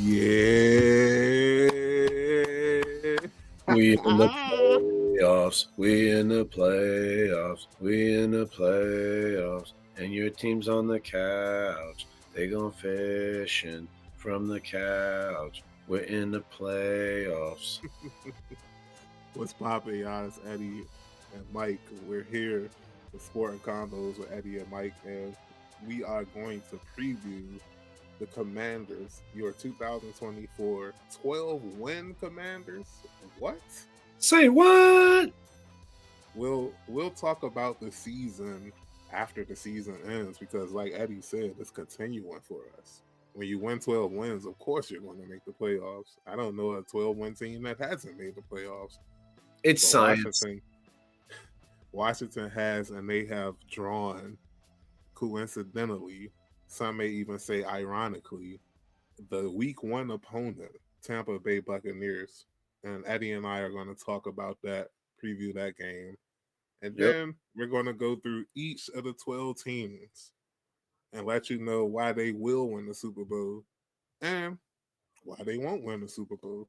We in the playoffs. We in the playoffs. We in the playoffs. And your team's on the couch. They going fishing from the couch. We're in the playoffs. What's poppin', y'all? It's Eddie and Mike. We're here with Sport and Convos with Eddie and Mike, and we are going to preview the Commanders, your 2024 12-win Commanders. What? Say what? We'll talk about the season after the season ends because, like Eddie said, it's continuing for us. When you win 12 wins, of course you're going to make the playoffs. I don't know a 12-win team that hasn't made the playoffs. It's But science. Washington has, and they have drawn, coincidentally, some may even say ironically, the week one opponent, Tampa Bay Buccaneers. And Eddie and I are going to talk about that, preview that game. And then we're going to go through each of the 12 teams and let you know why they will win the Super Bowl and why they won't win the Super Bowl.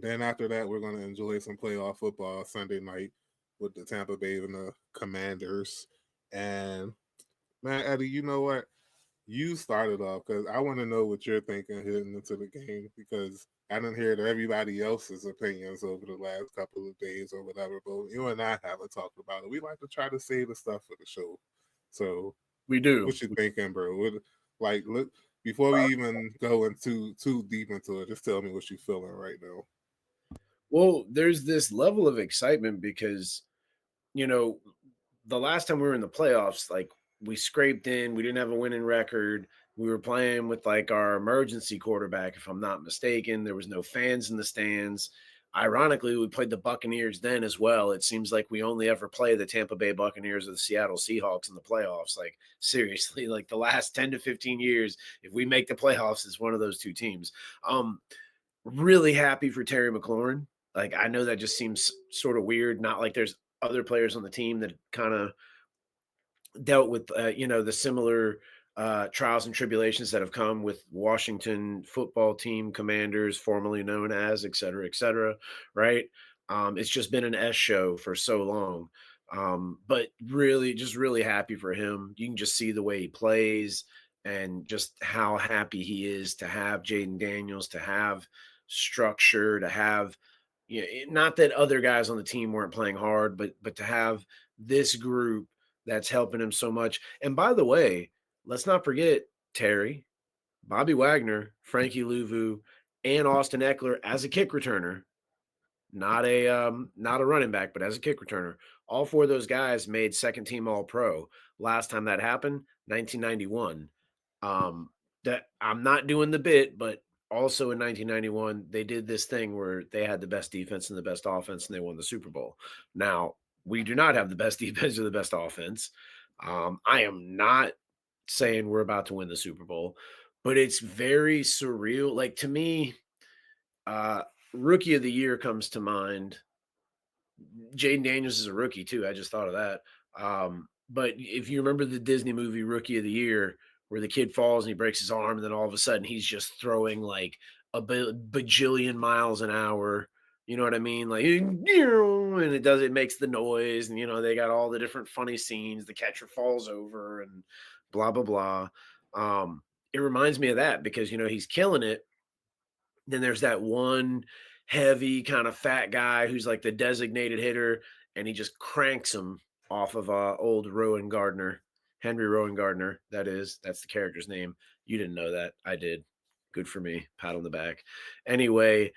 Then after that, we're going to enjoy some playoff football Sunday night with the Tampa Bay and the Commanders. And, man, Eddie, you know what? You started off because I want to know what you're thinking heading into the game because I didn't hear everybody else's opinions over the last couple of days or whatever, but you and I haven't talked about it. We like to try to save the stuff for the show. So we do. What you thinking, bro? Look, before we even go into too deep into it, just tell me what you're feeling right now. Well, there's this level of excitement because, the last time we were in the playoffs, like we scraped in, we didn't have a winning record. We were playing with like our emergency quarterback, if I'm not mistaken. There was no fans in the stands. Ironically, we played the Buccaneers then as well. It seems like we only ever play the Tampa Bay Buccaneers or the Seattle Seahawks in the playoffs. Like seriously, like the last 10 to 15 years, if we make the playoffs, it's one of those two teams. Really happy for Terry McLaurin. Like, I know that just seems sort of weird. Not like there's other players on the team that kind of dealt with, the similar trials and tribulations that have come with Washington football team Commanders, formerly known as, et cetera, right? It's just been an S show for so long. But really happy for him. You can just see the way he plays and just how happy he is to have Jaden Daniels, to have structure, to have not that other guys on the team weren't playing hard, but to have this group that's helping him so much. And by the way, let's not forget Terry, Bobby Wagner, Frankie Louvu, and Austin Eckler as a kick returner. Not a running back, but as a kick returner. All four of those guys made second team All-Pro. Last time that happened, 1991. That I'm not doing the bit, but also in 1991, they did this thing where they had the best defense and the best offense, and they won the Super Bowl. Now, we do not have the best defense or the best offense. I am not saying we're about to win the Super Bowl, but it's very surreal. Like, to me, Rookie of the Year comes to mind. Jaden Daniels is a rookie, too. I just thought of that. But if you remember the Disney movie Rookie of the Year, where the kid falls and he breaks his arm, and then all of a sudden he's just throwing like a bajillion miles an hour. You know what I mean? Like, and it makes the noise, and they got all the different funny scenes. The catcher falls over and blah blah blah. It reminds me of that because he's killing it. Then there's that one heavy kind of fat guy who's like the designated hitter, and he just cranks him off of old Rowan Gardner. Henry Rowan Gardner, that's the character's name. You didn't know that. I did. Good for me. Pat on the back. Anyway,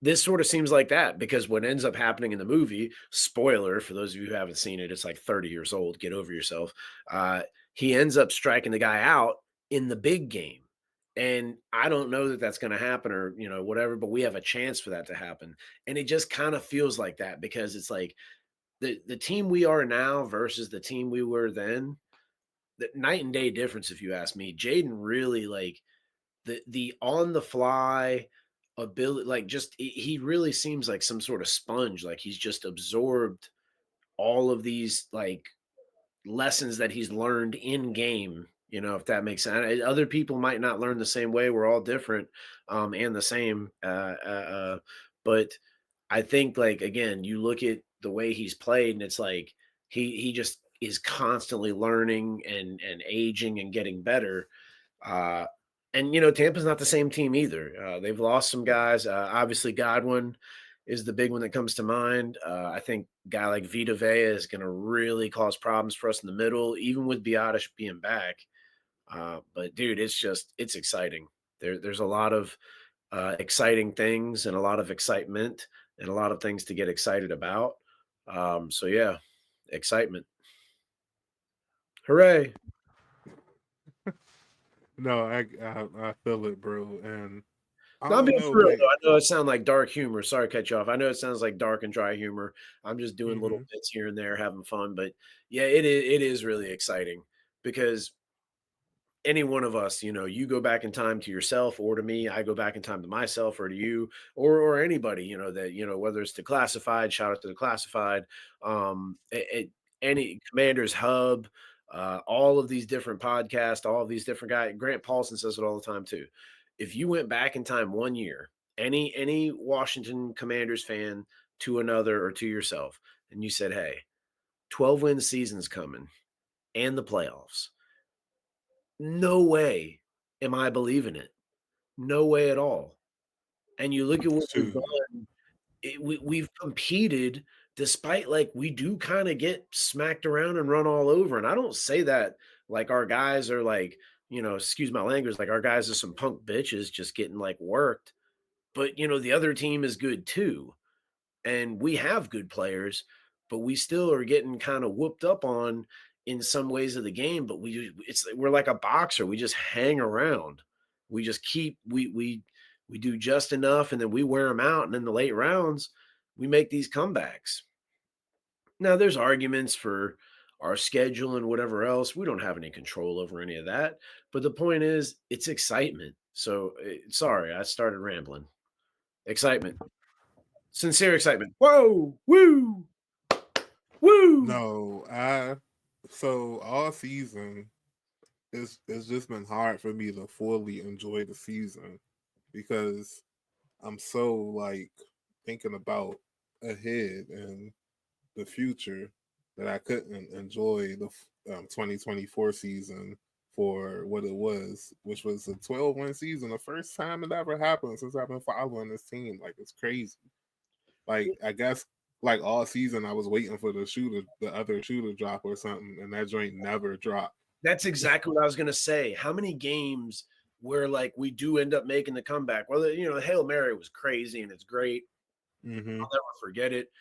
this sort of seems like that because what ends up happening in the movie, spoiler for those of you who haven't seen it, it's like 30 years old. Get over yourself. He ends up striking the guy out in the big game. And I don't know that that's going to happen or, whatever, but we have a chance for that to happen. And it just kind of feels like that because it's like, the team we are now versus the team we were then, the night and day difference, if you ask me. Jaden really like the on the fly ability, like just he really seems like some sort of sponge. Like he's just absorbed all of these like lessons that he's learned in game if that makes sense. Other people might not learn the same way. We're all different, and the same. But I think, like, again, you look at the way he's played, and it's like he just is constantly learning and aging and getting better. Uh, and Tampa's not the same team either. They've lost some guys. Obviously, Godwin is the big one that comes to mind. I think a guy like Vita Vea is going to really cause problems for us in the middle, even with Biotish being back. But dude, it's exciting. There's a lot of exciting things and a lot of excitement and a lot of things to get excited about. So yeah, excitement. Hooray. No, I feel it, bro, and I No, I'm don't being know, for real like, though. I know it sounds like dark humor. Sorry to cut you off. I know it sounds like dark and dry humor. I'm just doing little hmm bits here and there, having fun. But yeah, it is really exciting because any one of us, you go back in time to yourself or to me, I go back in time to myself or to you or anybody, that, whether it's the classified, shout out to the classified, any Commanders Hub, all of these different podcasts, all of these different guys. Grant Paulson says it all the time too. If you went back in time 1 year, any Washington Commanders fan to another or to yourself, and you said, hey, 12 win season's coming and the playoffs. No way am I believing it. No way at all. And you look at what we've shoot, done, we've competed despite, like, we do kinda get smacked around and run all over, and I don't say that like our guys are like, excuse my language, like our guys are some punk bitches just getting, like, worked, but, the other team is good too. And we have good players, but we still are getting kind of whooped up on in some ways of the game. But we're like a boxer. We just hang around. We just keep we do just enough, and then we wear them out. And in the late rounds, we make these comebacks. Now, there's arguments for our schedule and whatever else. We don't have any control over any of that. But the point is, it's excitement. So sorry, I started rambling. Excitement. Sincere excitement. Whoa, woo, woo. no, so all season it's just been hard for me to fully enjoy the season because I'm so like thinking about ahead and the future that I couldn't enjoy the 2024 season for what it was, which was a 12-win season, the first time it ever happened since I've been following this team. Like, it's crazy. Like, I guess like all season I was waiting for the other shooter drop or something, and that joint never dropped. That's exactly what I was gonna say. How many games where, like, we do end up making the comeback? Well, the Hail Mary was crazy and it's great. Mm-hmm. I'll never forget it.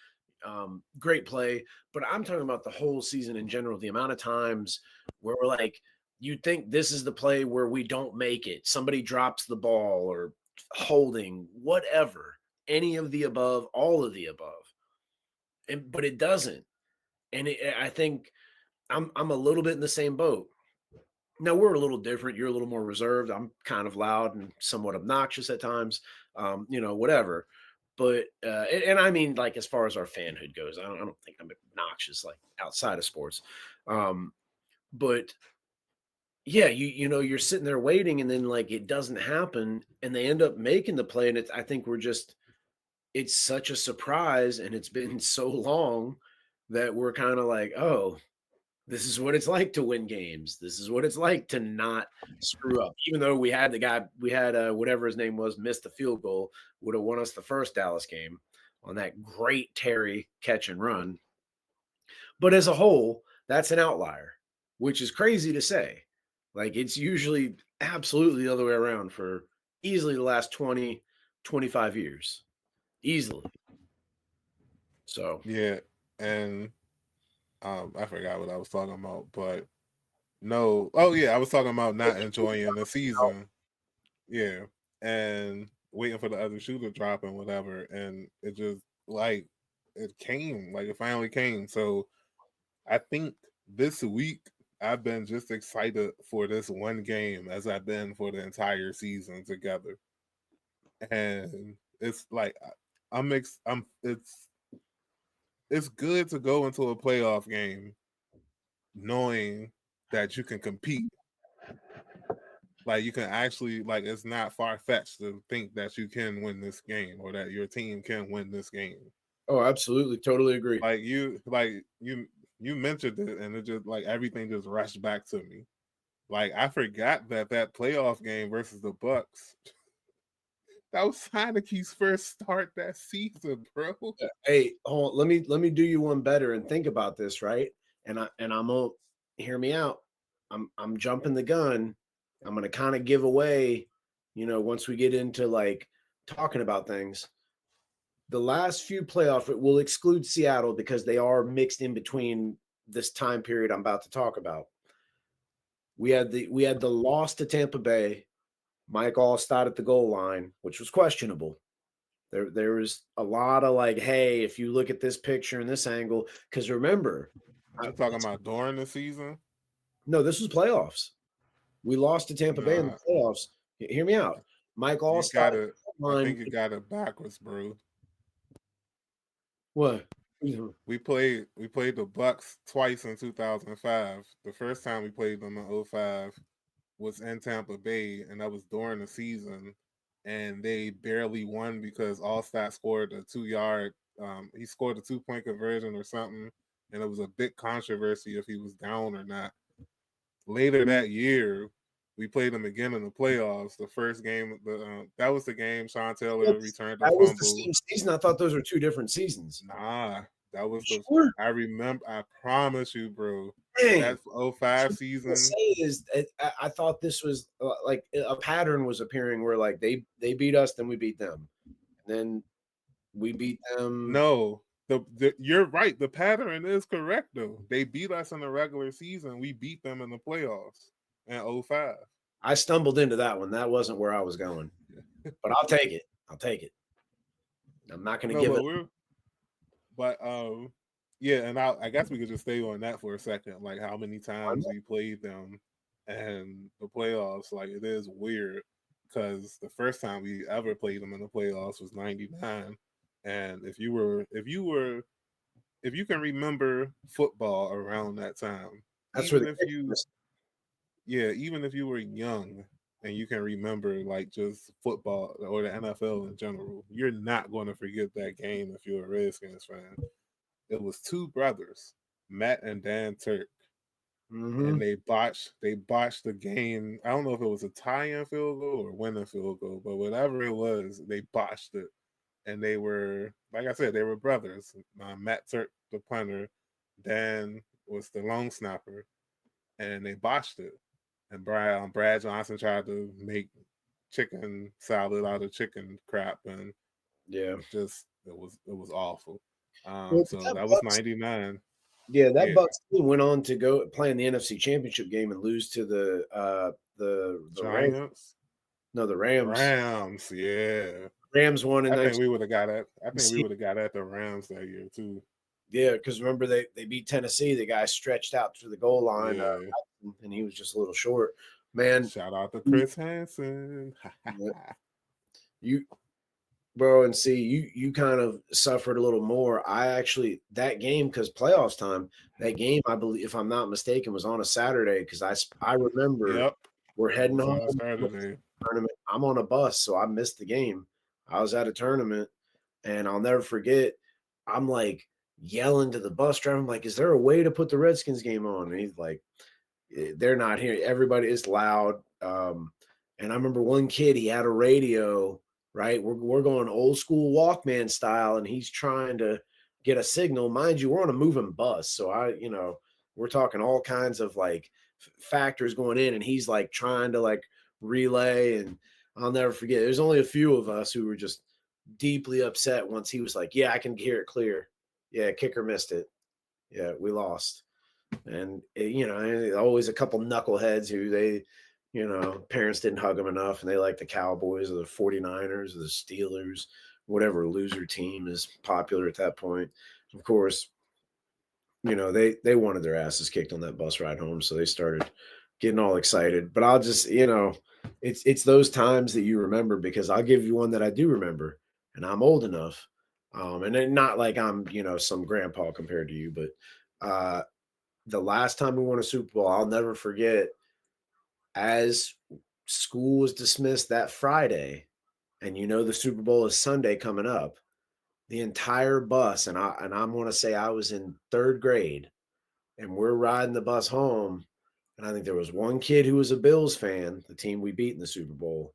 Great play. But I'm talking about the whole season in general, the amount of times where we're like, you think this is the play where we don't make it. Somebody drops the ball or holding, whatever, any of the above, all of the above. But it doesn't. And I think I'm a little bit in the same boat. Now we're a little different. You're a little more reserved. I'm kind of loud and somewhat obnoxious at times. Whatever. But and I mean, like, as far as our fanhood goes, I don't think I'm obnoxious like outside of sports. Um, but yeah, you're sitting there waiting, and then, like, it doesn't happen, and they end up making the play, and I think it's such a surprise, and it's been so long that we're kind of like, oh, this is what it's like to win games. This is what it's like to not screw up. Even though we had whatever his name was, missed the field goal, would have won us the first Dallas game on that great Terry catch and run. But as a whole, that's an outlier, which is crazy to say. Like, it's usually absolutely the other way around for easily the last 20, 25 years. Easily. So Yeah, and I forgot what I was talking about, but no, oh yeah, I was talking about not enjoying the season. Yeah, and waiting for the other shoe to drop and whatever, and it just like it came, like it finally came. So I think this week I've been just excited for this one game as I've been for the entire season together, and it's like I'm ex- I'm it's good to go into a playoff game knowing that you can compete Like you can actually like it's not far fetched to think that you can win this game or that your team can win this game. Oh, absolutely. Totally agree. You mentioned it and it just like everything just rushed back to me. Like I forgot that playoff game versus the Bucs. That was Heineke's first start that season, bro. Hey, hold on. Let me do you one better and think about this, right? I'm gonna hear me out. I'm jumping the gun. I'm gonna kind of give away, once we get into like talking about things. The last few playoff, it will exclude Seattle because they are mixed in between this time period I'm about to talk about. We had the loss to Tampa Bay, Mike Allstott at the goal line, which was questionable. There was a lot of like, hey, if you look at this picture and this angle, because remember, You talking about during the season? no, this was playoffs. We lost to Tampa Bay in the Nah, playoffs. Hear me out. Mike you Allstott got it. I line. think you got it backwards, bro. What? We played the Bucs twice in 2005. The first time we played them in '05 was in Tampa Bay, and that was during the season. And they barely won because Allstott scored a 2 yard. He scored a 2 point conversion or something, and it was a big controversy if he was down or not. Later that year, we played them again in the playoffs. The first game, that was the game Sean Taylor returned the That was the fumble. same season. I thought those were two different seasons. Nah, that was the. Sure. I remember. I promise you, bro. Dang. That '05 So what I'm season. saying is, I thought this was like a pattern was appearing where like they beat us, then we beat them, and then we beat them. No, you're right. The pattern is correct though. They beat us in the regular season. We beat them in the playoffs in '05. I stumbled into that one. That wasn't where I was going, but I'll take it. I'll take it. I'm not going to No, give but it. yeah, and I guess we could just stay on that for a second. Like how many times we played them and the playoffs. Like it is weird because the first time we ever played them in the playoffs was '99. And if you can remember football around that time, That's where even the if kicker you is. yeah, even if you were young and you can remember like just football or the NFL in general, you're not going to forget that game if you're a Redskins fan. It was two brothers, Matt and Dan Turk, and Mhm. they botched the game. I don't know if it was a tie-in field goal or winning field goal, but whatever it was, they botched it. And they were, like I said, they were brothers. Matt Turk, the punter, Dan was the long snapper, and they botched it. And Brad Johnson tried to make chicken salad out of chicken crap, and Yeah. it was awful. Well, So that that was Bucks '99. yeah, that Yeah, Bucks team went on to go play in the NFC Championship game and lose to the Rams. Giants, No, the Rams. Rams. Yeah, Rams won in I think 19. we would have got at. I think we would have got at the Rams that year too. Yeah, because remember they beat Tennessee. The guy stretched out to the goal line, Yeah. and he was just a little short. Man, Shout out to you, Chris Hansen. you bro, and see, you kind of suffered a little more. I actually that game because playoffs time. That game, I believe, if I'm not mistaken, was on a Saturday because I remember Yep, we're it heading was home on Saturday. tournament. I'm on a bus, so I missed the game. I was at a tournament, and I'll never forget. I'm like yelling to the bus driver. I'm like, "Is there a way to put the Redskins game on?" And he's like, "They're not here. Everybody is loud." And I remember one kid. He had a radio. Right, we're going old school Walkman style, and he's trying to get a signal. Mind you, we're on a moving bus, so we're talking all kinds of like factors going in, and he's like trying to like relay. And I'll never forget. There's only a few of us who were just deeply upset once he was like, "Yeah, I can hear it clear. Yeah, kicker missed it. Yeah, we lost." And always a couple knuckleheads who parents didn't hug them enough, and they like the Cowboys or the 49ers or the Steelers, whatever loser team is popular at that point. Of course, they wanted their asses kicked on that bus ride home, so they started getting all excited. But I'll just, it's those times that you remember, because I'll give you one that I do remember, and I'm old enough. And then not like I'm, some grandpa compared to you, but the last time we won a Super Bowl, I'll never forget. As school was dismissed that Friday, and the Super Bowl is Sunday coming up, the entire bus, and I'm gonna say I was in 3rd grade, and we're riding the bus home, and I think there was one kid who was a Bills fan, the team we beat in the Super Bowl,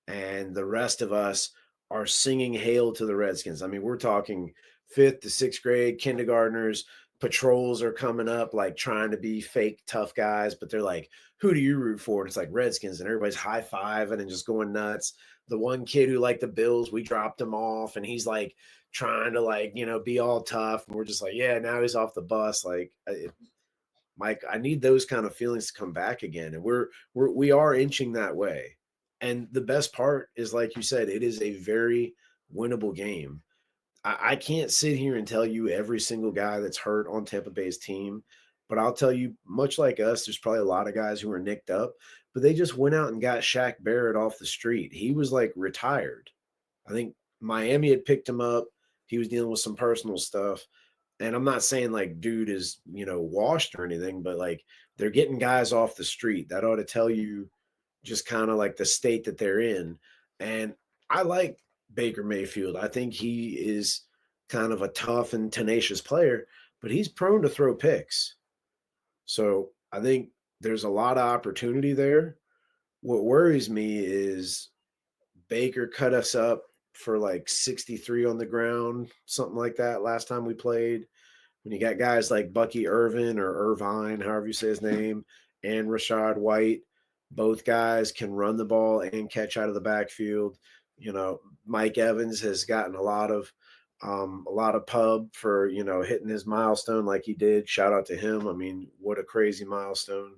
and the rest of us are singing "Hail to the Redskins." I mean, we're talking 5th to 6th grade, kindergartners, patrols are coming up, like trying to be fake tough guys, but they're like, "Who do you root for?" And it's like Redskins, and everybody's high fiving and just going nuts. The one kid who liked the Bills, we dropped him off, and he's like trying to be all tough, and we're just like, yeah, now he's off the bus. Like, Mike, I need those kind of feelings to come back again, and we are inching that way. And the best part is, like you said, it is a very winnable game. I can't sit here and tell you every single guy that's hurt on Tampa Bay's team, but I'll tell you, much like us, there's probably a lot of guys who are nicked up, but they just went out and got Shaq Barrett off the street. He was like retired. I think Miami had picked him up. He was dealing with some personal stuff. And I'm not saying like dude is, washed or anything, but like they're getting guys off the street. That ought to tell you just kind of like the state that they're in. And I like Baker Mayfield. I think he is kind of a tough and tenacious player, but he's prone to throw picks. So I think there's a lot of opportunity there. What worries me is Baker cut us up for like 63 on the ground, something like that last time we played. When you got guys like Bucky Irvin or Irvine, however you say his name, and Rashad White, both guys can run the ball and catch out of the backfield. Mike Evans has gotten a lot of pub for hitting his milestone like he did. Shout out to him. I mean, what a crazy milestone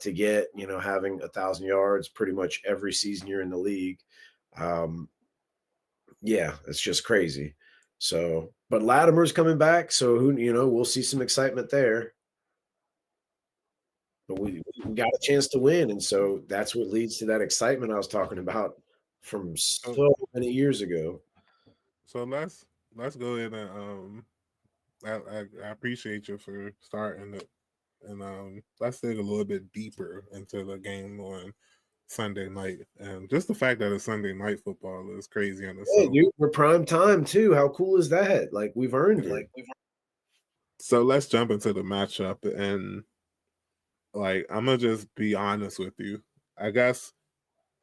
to get. Having 1,000 yards pretty much every season you're in the league. Um, yeah, it's just crazy. So, but Latimer's coming back, so we'll see some excitement there. But we got a chance to win, and so that's what leads to that excitement I was talking about from So, so many years ago. so let's go ahead and I appreciate you for starting it, and let's dig a little bit deeper into the game on Sunday night, and just the fact that it's Sunday night football is crazy in Yeah, itself. dude, we're prime time too. How cool is that? Like we've earned it. So let's jump into the matchup, and like I'm gonna just be honest with you. I guess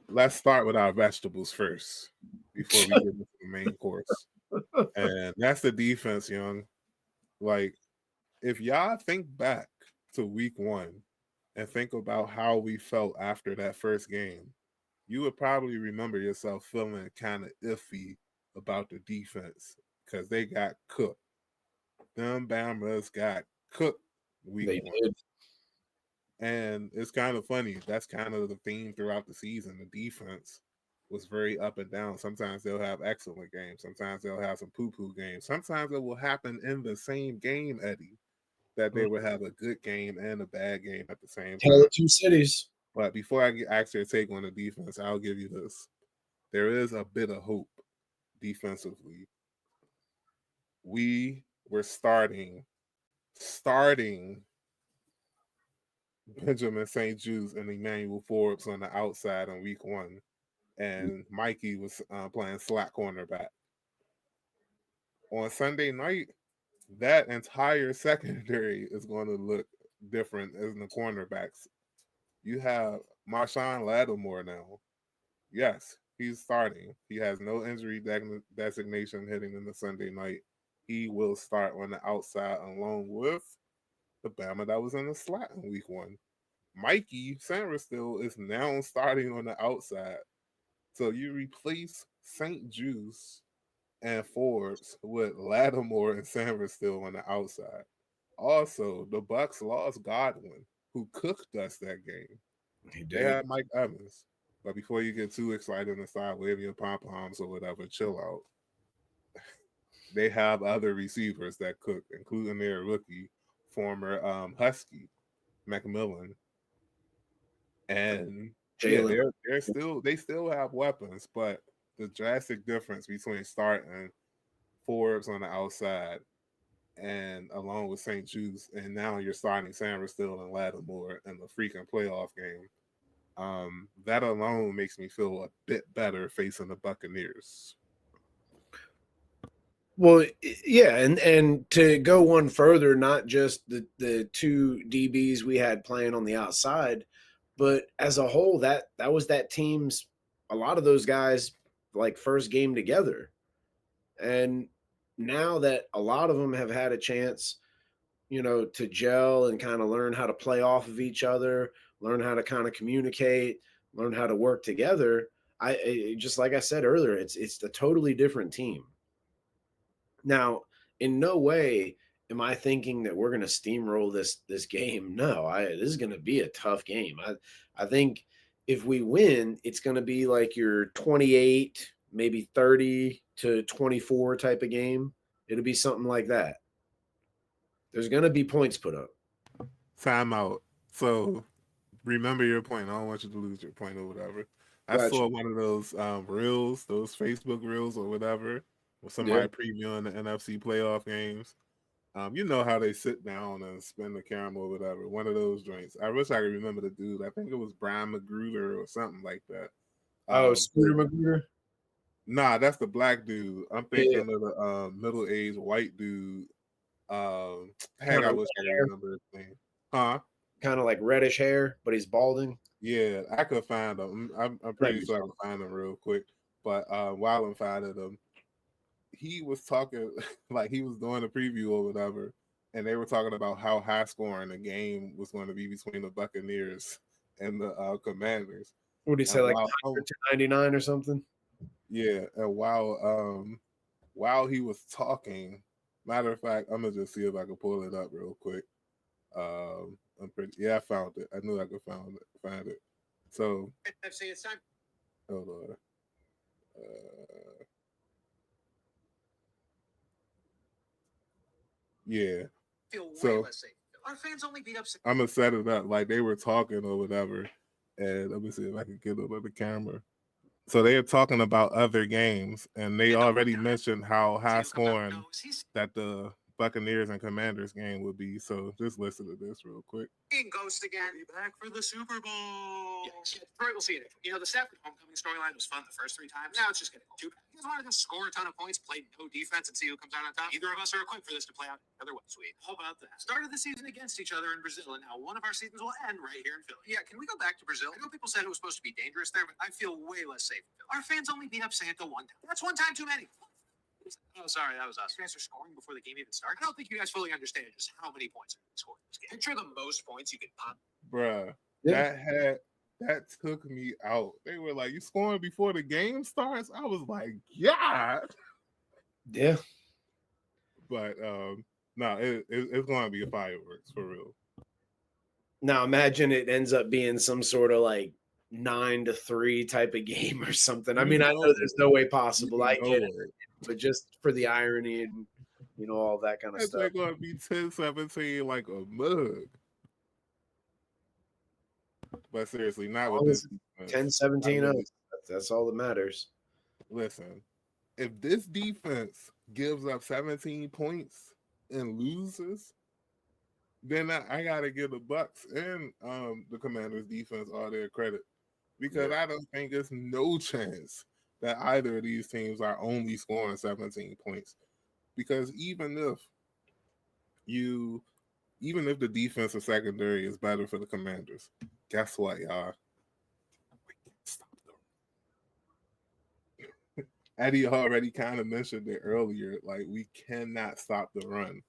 let's start with our vegetables first before we get into the main course, and that's the defense, young. Like if y'all think back to week 1 and think about how we felt after that first game, you would probably remember yourself feeling kind of iffy about the defense because they got cooked. Them Bama's got cooked week They 1. did. And it's kind of funny. That's kind of the theme throughout the season. The defense was very up and down. Sometimes they'll have excellent games. Sometimes they'll have some poo-poo games. Sometimes it will happen in the same game, Eddie, that they Mm. will have a good game and a bad game at the same Tale time. of two cities. But before I ask your take on the defense, I'll give you this. There is a bit of hope defensively. We were starting Benjamin St. Jude and Emmanuel Forbes on the outside on week 1, and Mikey was playing slot cornerback. On Sunday night, that entire secondary is going to look different as the cornerbacks. You have Marshawn Lattimore now. Yes, he's starting. He has no injury designation heading into Sunday night. He will start on the outside along with the Bama that was in the slot in week 1. Mikey Sanderstill is now starting on the outside. So you replace St. Juice and Forbes with Lattimore and Sanderstill on the outside. Also, the Bucs lost Godwin, who cooked us that game. He They did. had Mike Evans. But before you get too excited and start waving your pom poms or whatever, chill out. They have other receivers that cook, including their rookie, former Husky, McMillan. And yeah, Jalen. they still have weapons, but the drastic difference between starting Forbes on the outside and along with St. Jude's, and now you're starting Sam Still and Lattimore in the freaking playoff game. That alone makes me feel a bit better facing the Buccaneers. Well, yeah, and to go one further, not just the two DBs we had playing on the outside, but as a whole, that was that team's, a lot of those guys like first game together. And now that a lot of them have had a chance, to gel and kind of learn how to play off of each other, learn how to kind of communicate, learn how to work together. Just like I said earlier, it's a totally different team. Now, in no way am I thinking that we're going to steamroll this game. No, this is going to be a tough game. I think if we win, it's going to be like your 28, maybe 30-24 type of game. It'll be something like that. There's going to be points put up. Time out. So remember your point. I don't want you to lose your point or whatever. I Gotcha. saw one of those reels, those Facebook reels or whatever, with Yeah. somebody previewing the NFC playoff games. You know how they sit down and spin the camera or whatever. One of those joints. I wish I could remember the dude. I think it was Brian Magruder or something like that. Oh, Scooter Magruder? Nah, that's the black dude. I'm Yeah. thinking of the middle-aged white dude. Heck, Kind I of wish I could remember his name. Huh? kind of like reddish hair, but he's balding. Yeah, I could find him. I'm pretty sure I can find him real quick. But while I'm finding him, he was talking like he was doing a preview or whatever, and they were talking about how high scoring the game was going to be between the Buccaneers and the Commanders. What do you say, And like 100 to 99 or something? yeah, and while he was talking, matter of fact, I'm gonna just see if I can pull it up real quick. I found it. I knew I could find it. So NFC, it's time. hold on. Yeah. Feel way So less safe. Our fans only beat up. I'm gonna set it up like they were talking or whatever, and let me see if I can get it on the camera. So they are talking about other games, and they already mentioned how high scoring that the Buccaneers and Commanders game would be. So just listen to this real quick. Ghost again. Be back for the Super Bowl. Yeah, Detroit will see it. The Stafford homecoming storyline was fun the first 3 times. Now it's just getting too bad. You guys wanted to score a ton of points, play no defense, and see who comes out on top? Either of us are equipped for this to play out another way. Sweet. How about that? Started the season against each other in Brazil, and now one of our seasons will end right here in Philly. Yeah, can we go back to Brazil? I know people said it was supposed to be dangerous there, but I feel way less safe. Our fans only beat up Santa one time. That's one time too many. Oh, sorry, that was us. You guys are scoring before the game even starts. I don't think you guys fully understand just how many points are being scored in this game. Picture the most points you could pop. Bruh, Yeah. that took me out. They were like, "You scoring before the game starts?" I was like, "Yeah." Yeah. But no, it's going to be a fireworks for real. Now imagine it ends up being some sort of like 9-3 type of game or something. I mean, I know there's no way possible. I get it, but just for the irony and all that kind of It's stuff. like going to be 10-17 like a mug. But seriously, not with this defense. 10-17. That's all that matters. Listen, if this defense gives up 17 points and loses, then I gotta give the Bucs and the Commanders defense all their credit, because I don't think there's no chance that either of these teams are only scoring 17 points. Because even if the defensive secondary is better for the Commanders, guess what, y'all? We can't stop them. Eddie already kind of mentioned it earlier. Like, we cannot stop the run.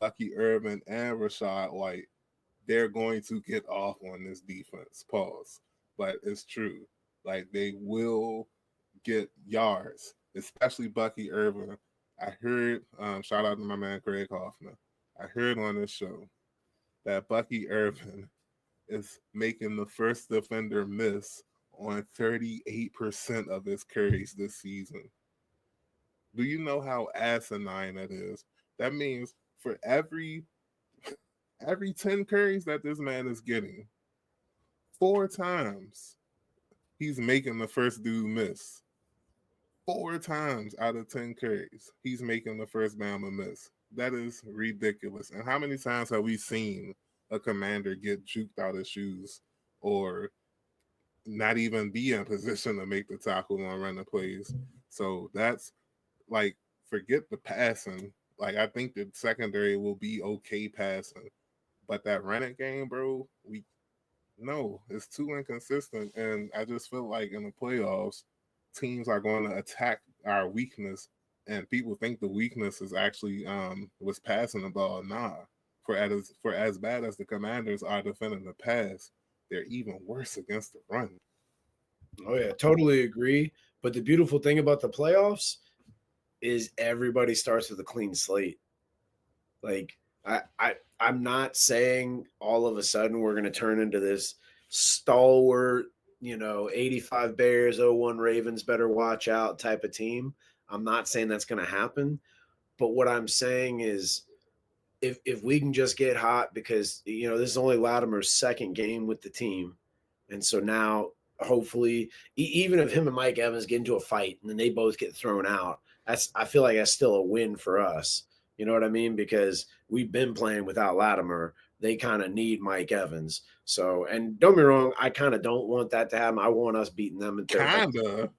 Bucky Irvin and Rachaad White, they're going to get off on this defense. Pause. But it's true. Like, they will get yards, especially Bucky Irvin. I heard, shout out to my man Craig Hoffman. I heard on this show that Bucky Irvin is making the first defender miss on 38% of his carries this season. Do you know how asinine that is? That means for every 10 carries that this man is getting, 4 times he's making the first dude miss. 4 times out of 10 carries, he's making the first Bama miss. That is ridiculous. And how many times have we seen a commander get juked out of shoes or not even be in position to make the tackle on running plays. So that's like, forget the passing. Like, I think the secondary will be okay passing, but that running game, bro, it's too inconsistent. And I just feel like in the playoffs, teams are going to attack our weakness, and people think the weakness is actually was passing the ball. Nah, for as bad as the Commanders are defending the pass, they're even worse against the run. Oh yeah, totally agree. But the beautiful thing about the playoffs is everybody starts with a clean slate. Like I'm not saying all of a sudden we're going to turn into this stalwart, 85 Bears, 0-1 Ravens better watch out type of team. I'm not saying that's going to happen, but what I'm saying is if we can just get hot, because this is only Latimer's second game with the team, and so now hopefully even if him and Mike Evans get into a fight and then they both get thrown out, I feel like that's still a win for us. You know what I mean? Because we've been playing without Latimer. They kind of need Mike Evans. So, and don't be wrong, I kind of don't want that to happen. I want us beating them at their Kinda.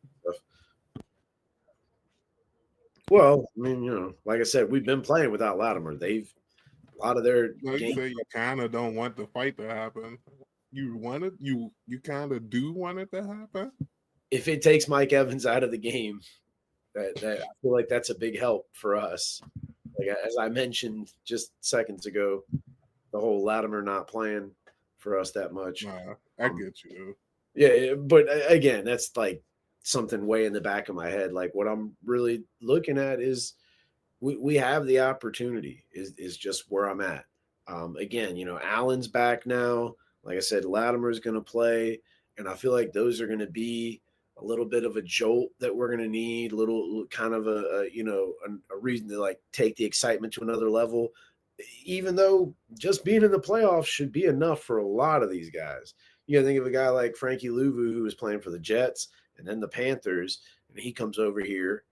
Well, I mean, like I said, we've been playing without Latimer. A lot of their Like you games. say, you kind of don't want the fight to happen. You want it. You kind of do want it to happen. If it takes Mike Evans out of the game, that I feel like that's a big help for us. Like as I mentioned just seconds ago, the whole Latimer not playing for us that much. Nah, I get you. Yeah, but again, that's like something way in the back of my head. Like what I'm really looking at is we have the opportunity is just where I'm at. Again, Allen's back now. Like I said, Latimer's going to play, and I feel like those are going to be a little bit of a jolt that we're going to need, little kind of a reason to like take the excitement to another level. Even though just being in the playoffs should be enough for a lot of these guys. You got to think of a guy like Frankie Louvu, who was playing for the Jets and then the Panthers, and he comes over here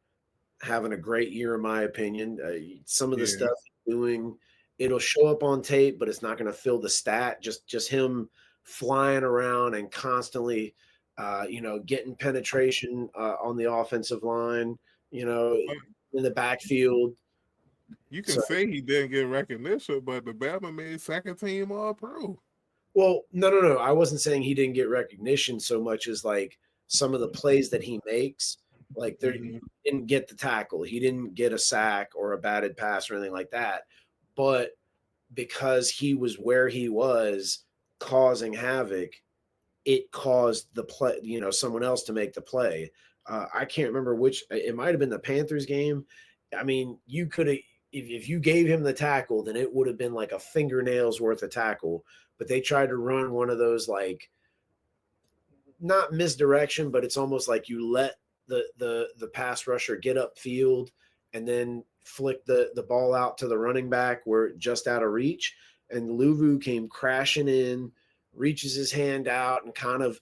having a great year, in my opinion. Some of the Yeah. stuff he's doing, it'll show up on tape, but it's not going to fill the stat. Just him flying around and constantly, getting penetration on the offensive line, in the backfield. You can So, say he didn't get recognition, but the Bama made second team All Pro. well, no. I wasn't saying he didn't get recognition so much as like some of the plays that he makes. Like there, Mm-hmm. he didn't get the tackle, he didn't get a sack or a batted pass or anything like that. But because he was where he was causing havoc, it caused the play, someone else to make the play. I can't remember which, it might have been the Panthers game. I mean, you could have, if you gave him the tackle, then it would have been like a fingernail's worth of tackle. But they tried to run one of those, like, not misdirection, but it's almost like you let the pass rusher get upfield and then flick the ball out to the running back where just out of reach. And Luvu came crashing in, reaches his hand out, and kind of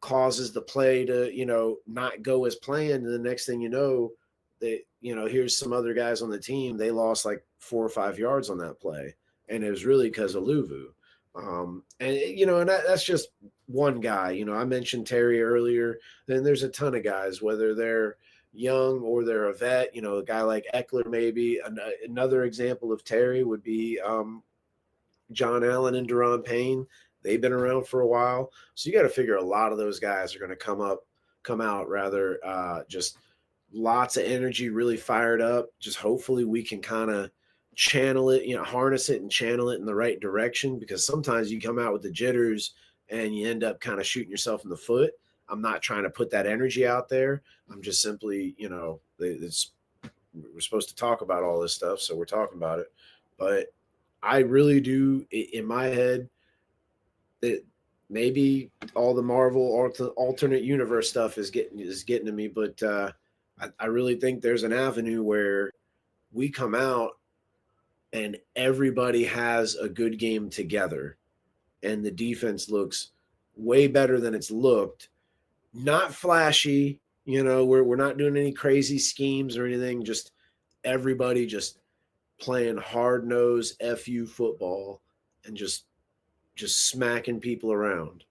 causes the play to, not go as planned. And the next thing you know, here's some other guys on the team. They lost like 4 or 5 yards on that play. And it was really because of Luvu. And that's just one guy. I mentioned Terry earlier. Then there's a ton of guys, whether they're young or they're a vet. A guy like Eckler, maybe. Another example of Terry would be John Allen and Deron Payne. They've been around for a while, so you got to figure a lot of those guys are going to come out rather just lots of energy, really fired up. Just hopefully we can kind of channel it, harness it and channel it in the right direction, because sometimes you come out with the jitters and you end up kind of shooting yourself in the foot. I'm not trying to put that energy out there. I'm just simply, we're supposed to talk about all this stuff, so we're talking about it. But I really do, in my head, that maybe all the Marvel alternate universe stuff is getting to me, but I really think there's an avenue where we come out and everybody has a good game together, and the defense looks way better than it's looked. Not flashy, we're not doing any crazy schemes or anything. Just everybody just playing hard nosed FU football and just smacking people around.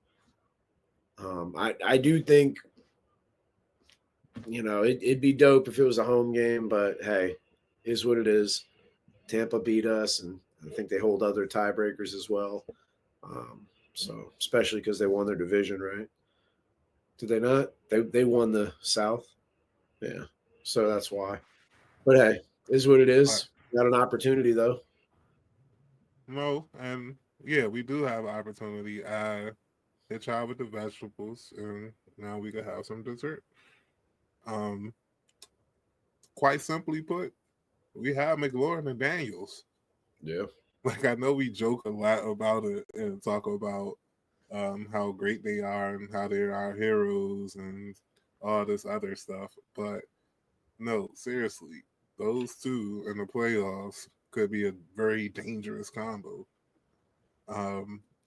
I do think, it'd be dope if it was a home game, but hey, is what it is. Tampa beat us, and I think they hold other tiebreakers as well. So especially because they won their division, right? Did they not? They won the South. Yeah. So that's why. But hey, is what it But is. Got an opportunity though. no, and yeah, we do have an opportunity. I hit y'all with the vegetables, and now we can have some dessert. Um, quite simply put, we have McLaurin and Daniels. Yeah. Like I know we joke a lot about it and talk about how great they are and how they're our heroes and all this other stuff, but no, seriously, those two in the playoffs could be a very dangerous combo.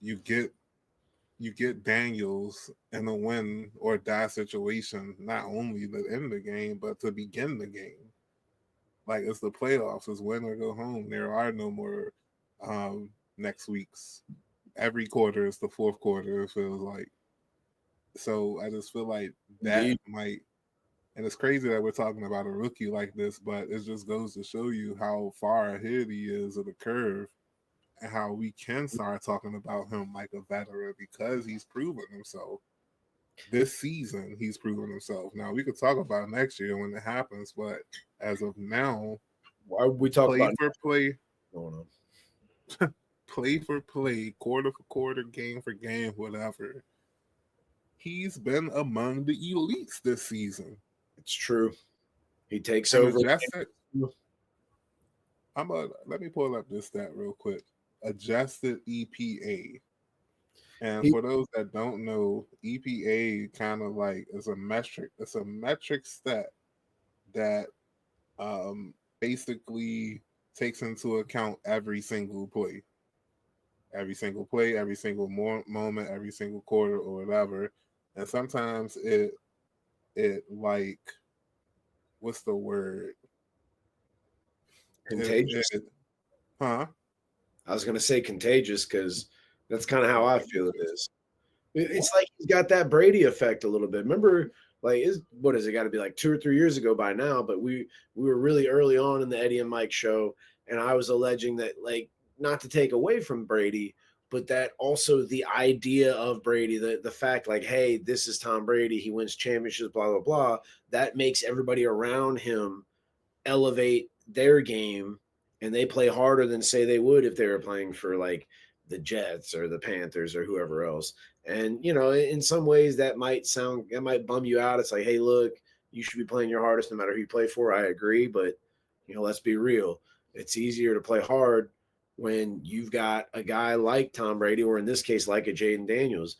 You get Daniels in a win or die situation, not only to end the game, but to begin the game. Like it's the playoffs, it's win or go home. There are no more next weeks. Every quarter is the fourth quarter, it feels like. So I just feel like that Indeed. might, and it's crazy that we're talking about a rookie like this, but it just goes to show you how far ahead he is of the curve and how we can start talking about him like a veteran because he's proven himself. This season, he's proven himself. Now we could talk about next year when it happens, but as of now, Why would we talk play about for play, going play for play, quarter for quarter, game for game, whatever. He's been among the elites this season. It's true. He takes And over. adjusted, let me pull up this stat real quick. Adjusted EPA. And He, for those that don't know, EPA kind of like is a metric. It's a metric stat that basically takes into account every single play, every single moment, every single quarter or whatever. And sometimes it like what's the word? contagious. Huh? I was gonna say contagious because that's kind of how I feel it is. It's like he's got that Brady effect a little bit. Remember, like, what is it got to be like 2 or 3 years ago by now? But we were really early on in the Eddie and Mike show, and I was alleging that, like, not to take away from Brady, but that also the idea of Brady, the fact, like, hey, this is Tom Brady, he wins championships, blah blah blah, that makes everybody around him elevate their game, and they play harder than say they would if they were playing for like the Jets or the Panthers or whoever else. And in some ways that might bum you out. It's like, hey, look, you should be playing your hardest no matter who you play for. I agree, but let's be real. It's easier to play hard when you've got a guy like Tom Brady, or in this case, like a Jaden Daniels.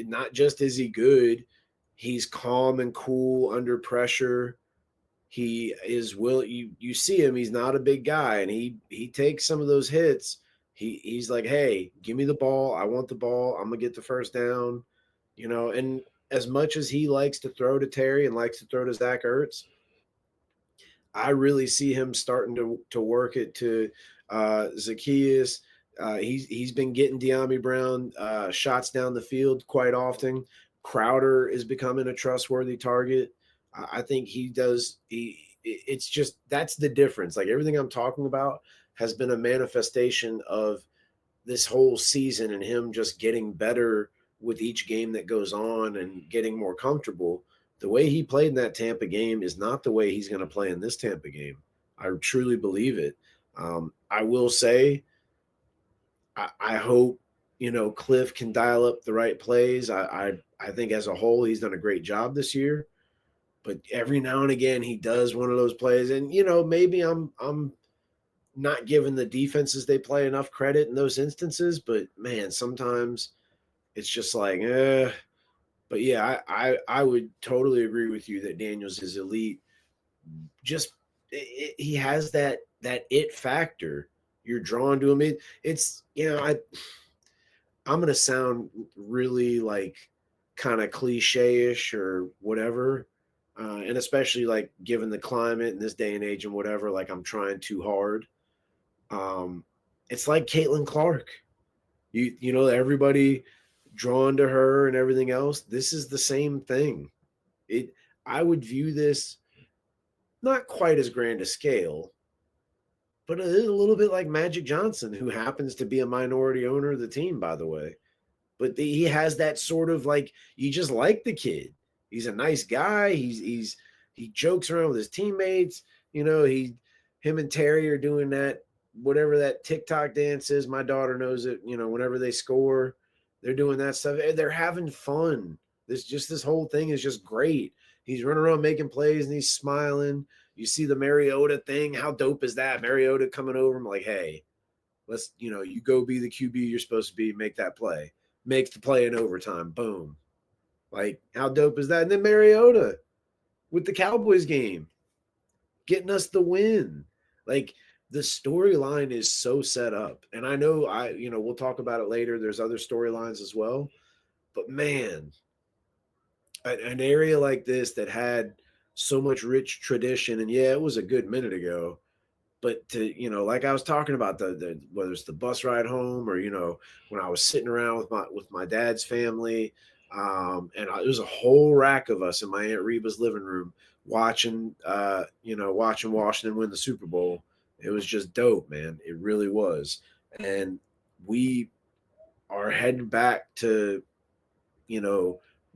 Not just is he good, he's calm and cool under pressure. He is you see him, he's not a big guy, and he takes some of those hits. He's like, hey, give me the ball, I want the ball, I'm gonna get the first down. And as much as he likes to throw to Terry and likes to throw to Zach Ertz, I really see him starting to work it to Zacchaeus. He's been getting De'Ami Brown shots down the field quite often. Crowder is becoming a trustworthy target. I think he does. It's just that's the difference. Like everything I'm talking about has been a manifestation of this whole season and him just getting better with each game that goes on and getting more comfortable. The way he played in that Tampa game is not the way he's going to play in this Tampa game. I truly believe it. I will say, I hope Cliff can dial up the right plays. I think as a whole he's done a great job this year, but every now and again he does one of those plays, and maybe I'm not giving the defenses they play enough credit in those instances, but man, sometimes it's just like, But yeah, I would totally agree with you that Daniels is elite. Just he has that it factor. You're drawn to him. It's I'm gonna sound really like kind of cliche-ish or whatever, and especially like given the climate in this day and age and whatever, like I'm trying too hard. It's like Caitlin Clark. Everybody drawn to her and everything else. This is the same thing. I would view this not quite as grand a scale, but it is a little bit like Magic Johnson, who happens to be a minority owner of the team, by the way. But he has that sort of like, you just like the kid. He's a nice guy. He jokes around with his teammates. Him and Terry are doing that, whatever that TikTok dance is. My daughter knows it. Whenever they score, they're doing that stuff. They're having fun. This whole thing is just great. He's running around making plays and he's smiling. You see the Mariota thing. How dope is that? Mariota coming over. I'm like, hey, let's, you go be the QB you're supposed to be, make that play. Makes the play in overtime. Boom. Like, how dope is that? And then Mariota with the Cowboys game, getting us the win. Like, the storyline is so set up. And I know we'll talk about it later. There's other storylines as well. But man, an area like this that had so much rich tradition, and yeah, it was a good minute ago. But like I was talking about the whether it's the bus ride home or when I was sitting around with my dad's family, it was a whole rack of us in my Aunt Reba's living room watching Washington win the Super Bowl. It was just dope, man. It really was, and we are heading back to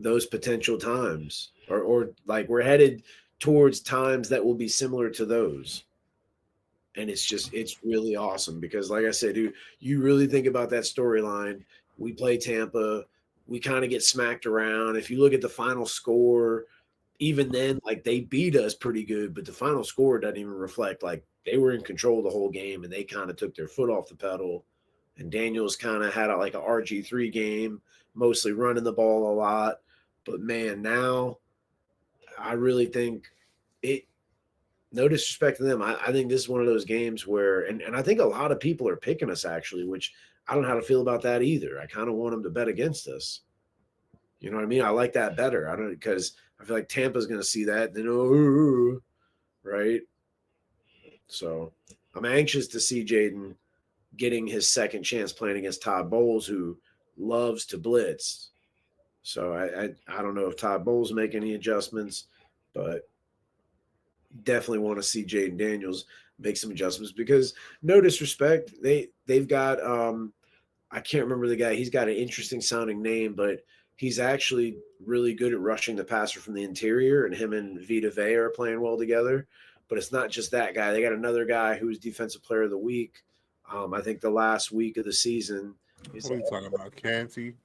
those potential times, or like we're headed towards times that will be similar to those. And it's really awesome because, like I said, dude, you really think about that storyline. We play Tampa, we kind of get smacked around. If you look at the final score, even then, like, they beat us pretty good, but the final score doesn't even reflect, like, they were in control the whole game and they kind of took their foot off the pedal. And Daniels kind of had like a RG3 game, mostly running the ball a lot. But man, now I really think it, no disrespect to them. I think this is one of those games where, and I think a lot of people are picking us actually, which I don't know how to feel about that either. I kind of want them to bet against us. You know what I mean? I like that better. I don't, because I feel like Tampa's going to see that, then right. So I'm anxious to see Jaden getting his second chance playing against Todd Bowles, who loves to blitz. So I don't know if Todd Bowles make any adjustments, but definitely want to see Jaden Daniels make some adjustments because, no disrespect, they've got I can't remember the guy. He's got an interesting sounding name, but he's actually really good at rushing the passer from the interior, and him and Vita Vea are playing well together. But it's not just that guy. They got another guy who's defensive player of the week. I think the last week of the season. What are you talking about, Canty?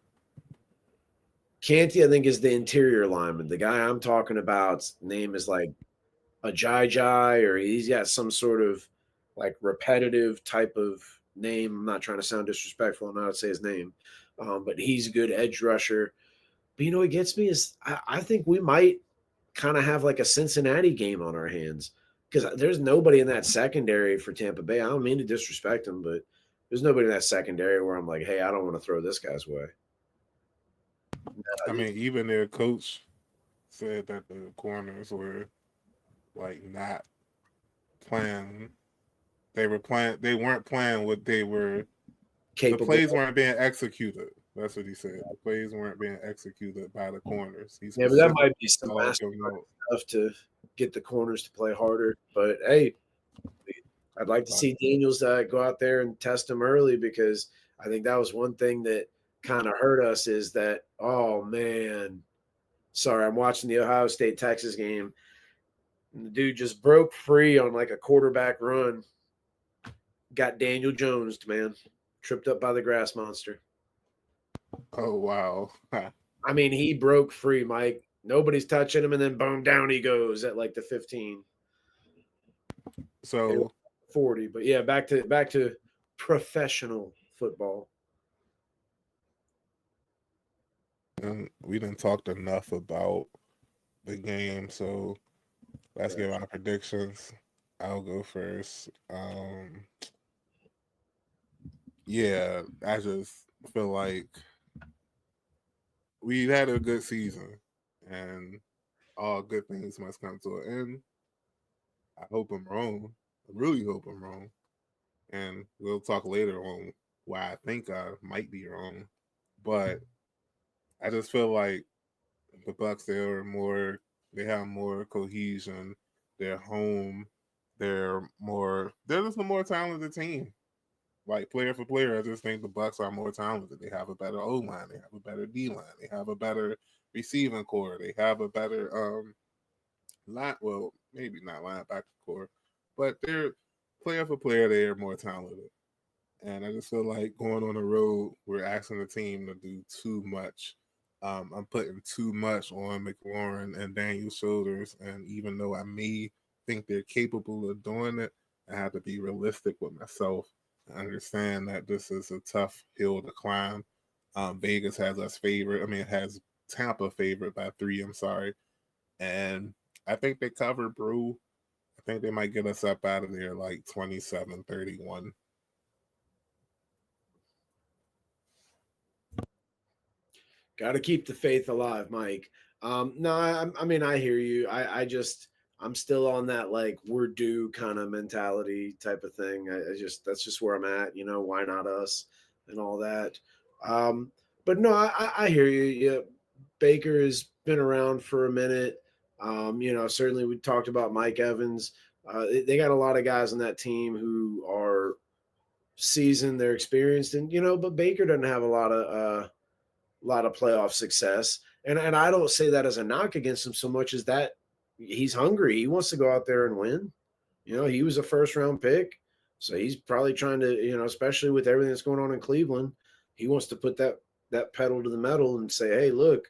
Canty, I think, is the interior lineman. The guy I'm talking about's name is like a Jai, or he's got some sort of like repetitive type of name. I'm not trying to sound disrespectful. I'm not to say his name, but he's a good edge rusher. But what gets me is I think we might kind of have like a Cincinnati game on our hands because there's nobody in that secondary for Tampa Bay. I don't mean to disrespect them, but there's nobody in that secondary where I'm like, hey, I don't want to throw this guy's way. I mean, even their coach said that the corners were like not playing. They weren't playing what they were capable. The plays weren't being executed. That's what he said. The plays weren't being executed by the corners. Yeah, but that might be some stuff to get the corners to play harder. But hey, I'd like to see Daniels go out there and test him early, because I think that was one thing that kind of hurt us, is that, oh man, sorry, I'm watching the Ohio State Texas game, and the dude just broke free on like a quarterback run. Got Daniel Jones, man, tripped up by the grass monster. Oh, wow. I mean, he broke free, Mike. Nobody's touching him, and then boom, down he goes at like the 15. So 40, but yeah, back to professional football. And we didn't talk enough about the game, so let's give our predictions. I'll go first. Yeah, I just feel like we had a good season, and all good things must come to an end. I hope I'm wrong. I really hope I'm wrong. And we'll talk later on why I think I might be wrong. But I just feel like the Bucs, they have more cohesion. They're home. They're just a more talented team. Like player for player, I just think the Bucs are more talented. They have a better O line. They have a better D line. They have a better receiving core. They have a better line. Well, maybe not linebacker core, but they're player for player. They are more talented. And I just feel like going on the road, we're asking the team to do too much. I'm putting too much on McLaurin and Daniel's shoulders. And even though I may think they're capable of doing it, I have to be realistic with myself. I understand that this is a tough hill to climb. Vegas has us favorite. I mean, it has Tampa favorite by 3. I'm sorry. And I think they cover Brew. I think they might get us up out of there like 27-31. Got to keep the faith alive, Mike. No, I mean, I hear you. I'm still on that like we're due kind of mentality type of thing. That's just where I'm at. You know, why not us and all that. But no, I hear you. Yeah, Baker has been around for a minute. You know, certainly we talked about Mike Evans. They got a lot of guys on that team who are seasoned, they're experienced, and you know, but Baker doesn't have a lot of playoff success. And I don't say that as a knock against him so much as that he's hungry. He wants to go out there and win. You know, he was a first round pick. So he's probably trying to, you know, especially with everything that's going on in Cleveland, he wants to put that pedal to the metal and say, hey, look,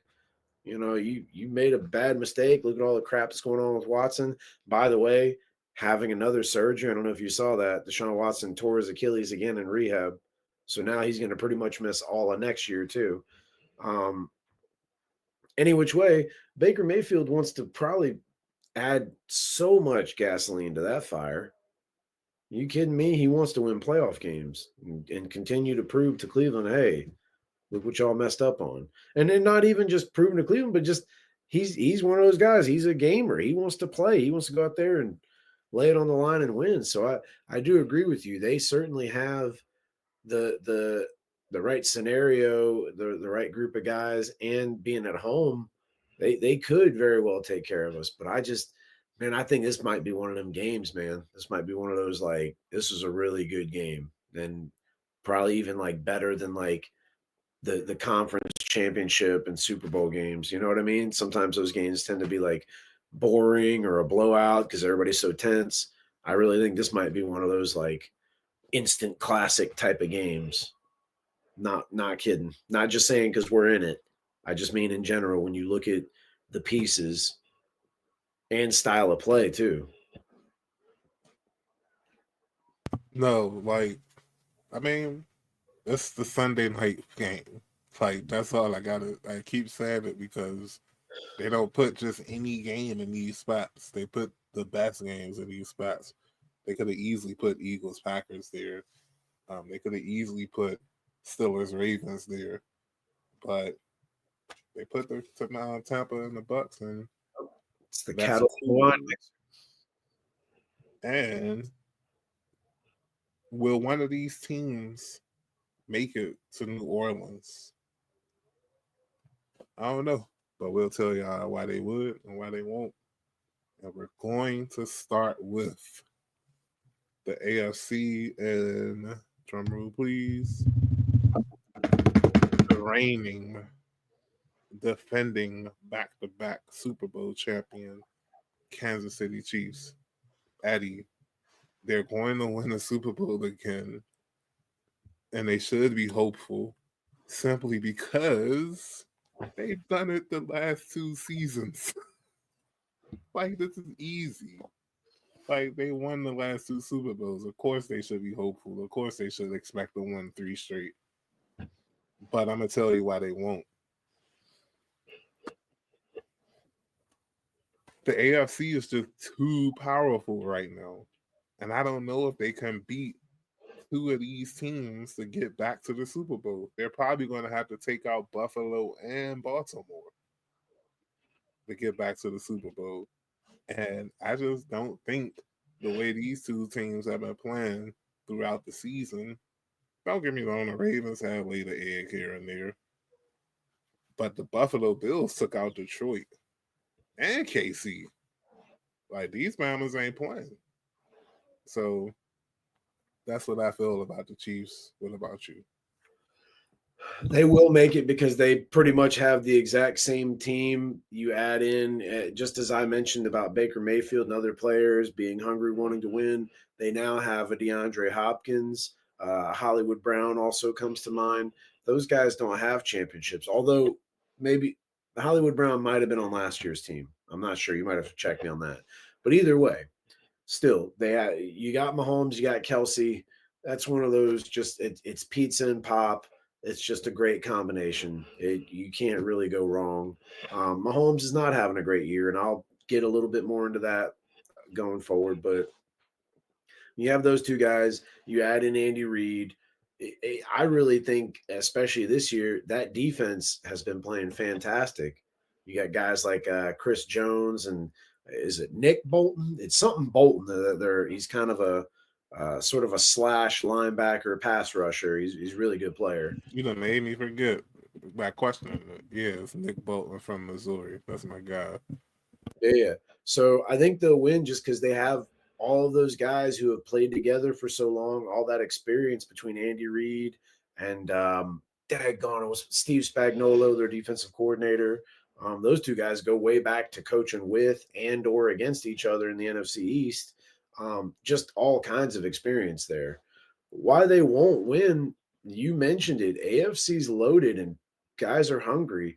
you know, you made a bad mistake. Look at all the crap that's going on with Watson. By the way, having another surgery. I don't know if you saw that. Deshaun Watson tore his Achilles again in rehab. So now he's going to pretty much miss all of next year, too. Um, any which way, Baker Mayfield wants to probably add so much gasoline to that fire. You kidding me? He wants to win playoff games and continue to prove to Cleveland, hey, look what y'all messed up on. And then not even just proving to Cleveland, but just he's one of those guys. He's a gamer. He wants to play. He wants to go out there and lay it on the line and win. So I do agree with you. They certainly have the the right scenario, the right group of guys, and being at home, they could very well take care of us. But man, I think this might be one of them games, man. This might be one of those like this is a really good game, and probably even like better than like the conference championship and Super Bowl games. You know what I mean? Sometimes those games tend to be like boring or a blowout because everybody's so tense. I really think this might be one of those like instant classic type of games. Not kidding. Not just saying because we're in it. I just mean in general when you look at the pieces and style of play too. No, like, I mean, it's the Sunday night game. Like, that's all I keep saying it because they don't put just any game in these spots. They put the best games in these spots. They could have easily put Eagles Packers there. They could have easily put Steelers Ravens there, but they put the Tampa and the Bucs, and It's the that's cattle cool. wine. And will one of these teams make it to New Orleans? I don't know, but we'll tell y'all why they would and why they won't. And we're going to start with the AFC and drum roll, please. The reigning, defending back-to-back Super Bowl champion, Kansas City Chiefs. Eddie, they're going to win the Super Bowl again, and they should be hopeful simply because they've done it the last 2 seasons. Like, this is easy. Like, they won the last 2 Super Bowls. Of course they should be hopeful. Of course they should expect to win 3 straight. But I'm going to tell you why they won't. The AFC is just too powerful right now. And I don't know if they can beat 2 of these teams to get back to the Super Bowl. They're probably going to have to take out Buffalo and Baltimore to get back to the Super Bowl. And I just don't think the way these 2 teams have been playing throughout the season, don't get me wrong, the Ravens have laid an egg here and there. But the Buffalo Bills took out Detroit and KC. Like, these Mamas ain't playing. So that's what I feel about the Chiefs. What about you? They will make it because they pretty much have the exact same team. You add in, just as I mentioned about Baker Mayfield and other players being hungry, wanting to win, they now have a DeAndre Hopkins. Hollywood Brown also comes to mind. Those guys don't have championships, although maybe Hollywood Brown might have been on last year's team. I'm not sure. You might have to check me on that. But either way, still, you got Mahomes, you got Kelsey. That's one of those it's pizza and pop. It's just a great combination. You can't really go wrong. Mahomes is not having a great year, and I'll get a little bit more into that going forward. But you have those two guys. You add in Andy Reid. I really think, especially this year, that defense has been playing fantastic. You got guys like Chris Jones and is it Nick Bolton? It's something Bolton. He's kind of a sort of a slash linebacker, pass rusher. He's a really good player. You done made me forget by questioning it. Yeah, it's Nick Bolton from Missouri. That's my guy. Yeah. So I think they'll win just because they have all of those guys who have played together for so long, all that experience between Andy Reid and daggone, it was Steve Spagnuolo, their defensive coordinator. Those two guys go way back to coaching with and or against each other in the NFC East. Just all kinds of experience there. Why they won't win, you mentioned it. AFC's loaded and guys are hungry.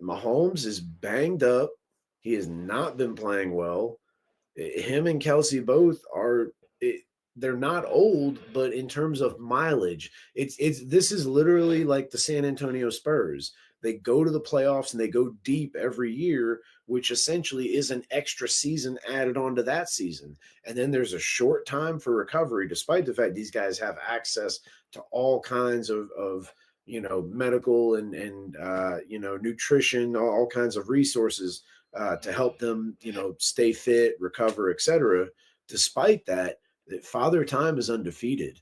Mahomes is banged up. He has not been playing well. Him and Kelsey both are. They're not old, but in terms of mileage, this is literally like the San Antonio Spurs. They go to the playoffs and they go deep every year, which essentially is an extra season added on to that season. And then there's a short time for recovery, despite the fact these guys have access to all kinds of medical and nutrition, all kinds of resources to help them, stay fit, recover, etc. Despite that, Father Time is undefeated.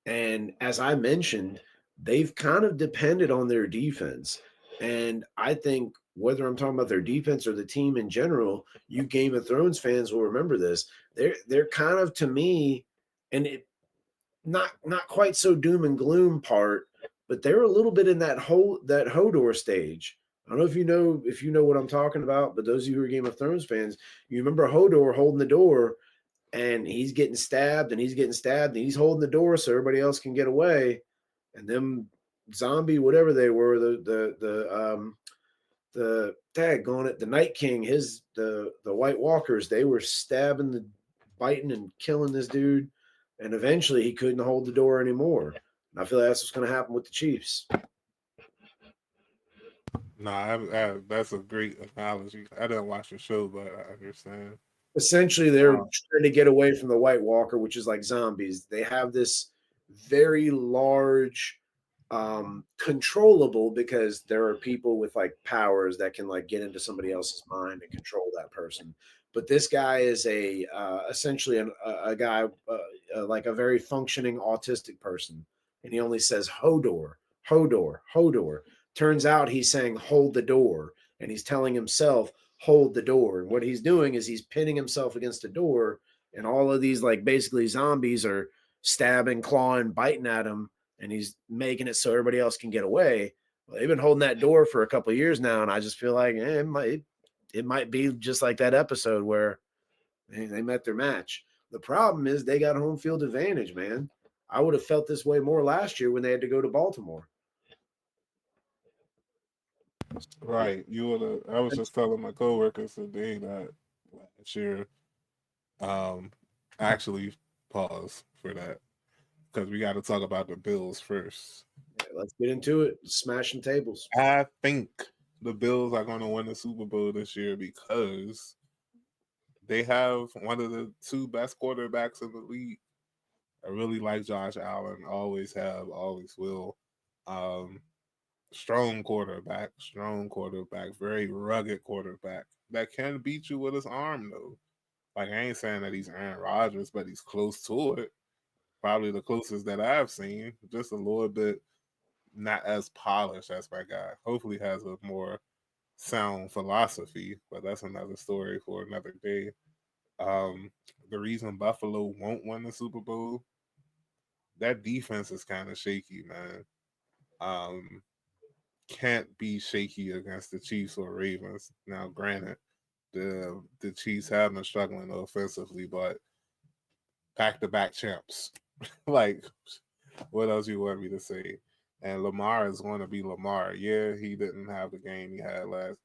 And as I mentioned, they've kind of depended on their defense. And I think whether I'm talking about their defense or the team in general, you Game of Thrones fans will remember this. They're kind of, to me, and it not quite so doom and gloom part, but they're a little bit in that Hodor stage. I don't know if you know what I'm talking about, but those of you who are Game of Thrones fans, you remember Hodor holding the door and he's getting stabbed and he's getting stabbed and he's holding the door so everybody else can get away. And them zombie, whatever they were, the daggone it, the Night King, the White Walkers, they were stabbing, biting and killing this dude. And eventually he couldn't hold the door anymore. And I feel like that's what's going to happen with the Chiefs. That's a great analogy. I didn't watch the show, but I understand. Essentially, they're trying to get away from the White Walker, which is like zombies. They have this very large, controllable, because there are people with like powers that can like get into somebody else's mind and control that person. But this guy is essentially a guy like a very functioning autistic person, and he only says Hodor, Hodor, Hodor. Turns out he's saying hold the door, and he's telling himself hold the door. And what he's doing is he's pinning himself against a door, and all of these like basically zombies are stabbing, clawing, biting at him, and he's making it so everybody else can get away. Well, they've been holding that door for a couple of years now, and I just feel like it might be just like that episode where they met their match. The problem is they got home field advantage, man. I would have felt this way more last year when they had to go to Baltimore. Right. I was just telling my coworkers today that last year, actually pause for that because we got to talk about the Bills first. Yeah, let's get into it. Smashing tables. I think the Bills are going to win the Super Bowl this year because they have one of the two best quarterbacks in the league. I really like Josh Allen. Always have, always will. Strong quarterback, very rugged quarterback that can beat you with his arm, though. Like, I ain't saying that he's Aaron Rodgers, but he's close to it. Probably the closest that I've seen. Just a little bit not as polished as my guy. Hopefully, has a more sound philosophy, but that's another story for another day. Um, the reason Buffalo won't win the Super Bowl, that defense is kind of shaky, man. Um, can't be shaky against the Chiefs or Ravens. Now, granted, the Chiefs have been struggling offensively, but back-to-back champs. Like, what else you want me to say? And Lamar is going to be Lamar. Yeah, he didn't have the game he had last.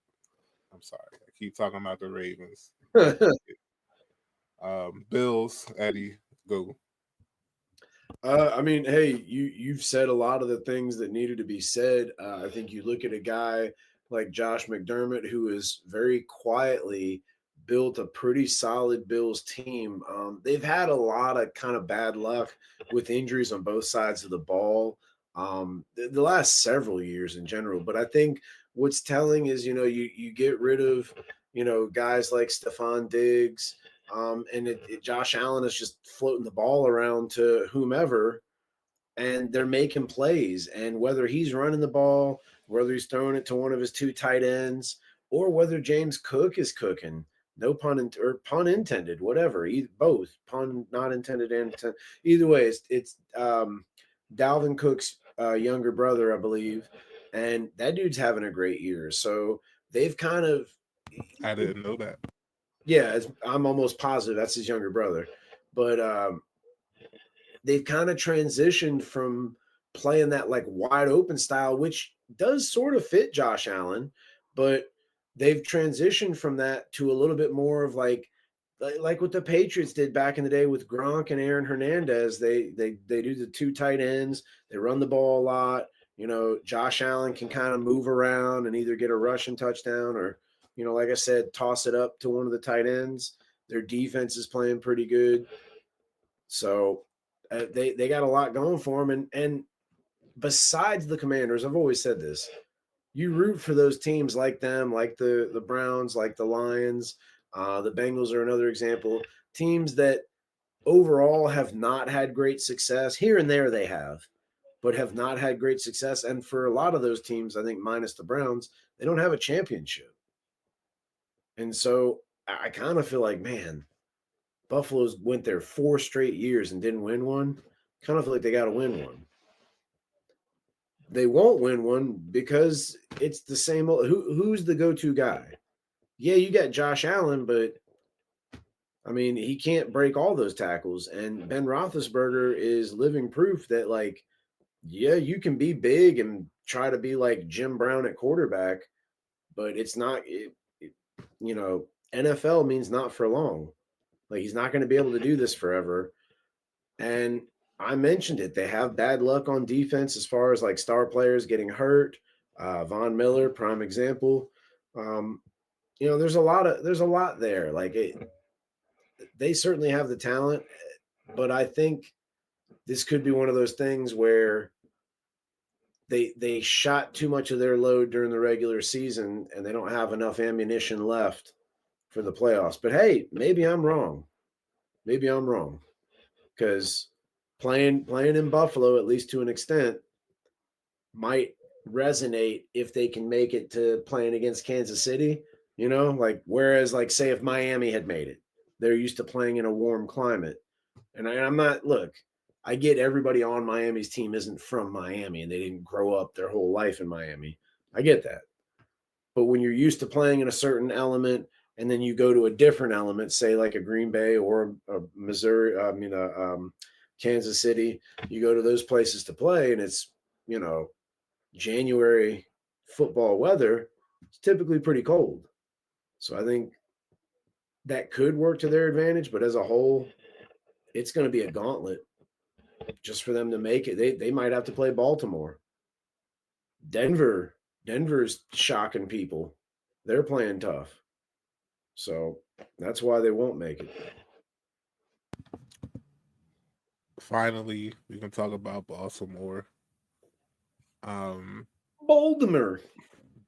I'm sorry, I keep talking about the Ravens. Bills, Eddie, go. I mean, hey, you've said a lot of the things that needed to be said. I think you look at a guy like Josh McDermott, who is very quietly built a pretty solid Bills team. They've had a lot of kind of bad luck with injuries on both sides of the ball the last several years in general. But I think what's telling is, you get rid of, guys like Stephon Diggs. And Josh Allen is just floating the ball around to whomever, and they're making plays. And whether he's running the ball, whether he's throwing it to one of his two tight ends, or whether James Cook is cooking, no or pun intended, whatever, both pun not intended and either way, it's Dalvin Cook's younger brother, I believe, and that dude's having a great year. So they've kind of I didn't know that. yeah, I'm almost positive that's his younger brother. But they've kind of transitioned from playing that like wide open style, which does sort of fit Josh Allen, but they've transitioned from that to a little bit more of like what the Patriots did back in the day with Gronk and Aaron Hernandez. They do the two tight ends, they run the ball a lot. Josh Allen can kind of move around and either get a rushing touchdown or, like I said, toss it up to one of the tight ends. Their defense is playing pretty good. So they got a lot going for them. And besides the Commanders, I've always said this, you root for those teams like them, like the Browns, like the Lions. The Bengals are another example. Teams that overall have not had great success. Here and there they have, but have not had great success. And for a lot of those teams, I think minus the Browns, they don't have a championship. And so I kind of feel like, man, Buffalo's went there 4 straight years and didn't win one. Kind of feel like they got to win one. They won't win one because it's the same old. Who's the go-to guy? Yeah, you got Josh Allen, but I mean, he can't break all those tackles. And Ben Roethlisberger is living proof that, like, yeah, you can be big and try to be like Jim Brown at quarterback, but it's not. NFL means not for long. Like, he's not going to be able to do this forever. And I mentioned it. They have bad luck on defense as far as like star players getting hurt. Von Miller, prime example. There's a lot there. Like they certainly have the talent, but I think this could be one of those things where they shot too much of their load during the regular season and they don't have enough ammunition left for the playoffs. But hey, maybe I'm wrong. Maybe I'm wrong. Because playing in Buffalo, at least to an extent, might resonate if they can make it to playing against Kansas City. Like whereas like say if Miami had made it, they're used to playing in a warm climate. And I'm not look. I get everybody on Miami's team isn't from Miami and they didn't grow up their whole life in Miami. I get that. But when you're used to playing in a certain element and then you go to a different element, say like a Green Bay or a Missouri, Kansas City, you go to those places to play and it's, January football weather, it's typically pretty cold. So I think that could work to their advantage, but as a whole, it's going to be a gauntlet just for them to make it. They might have to play Baltimore. Denver's shocking people. They're playing tough. So that's why they won't make it. Finally, we can talk about Baltimore. Baltimore.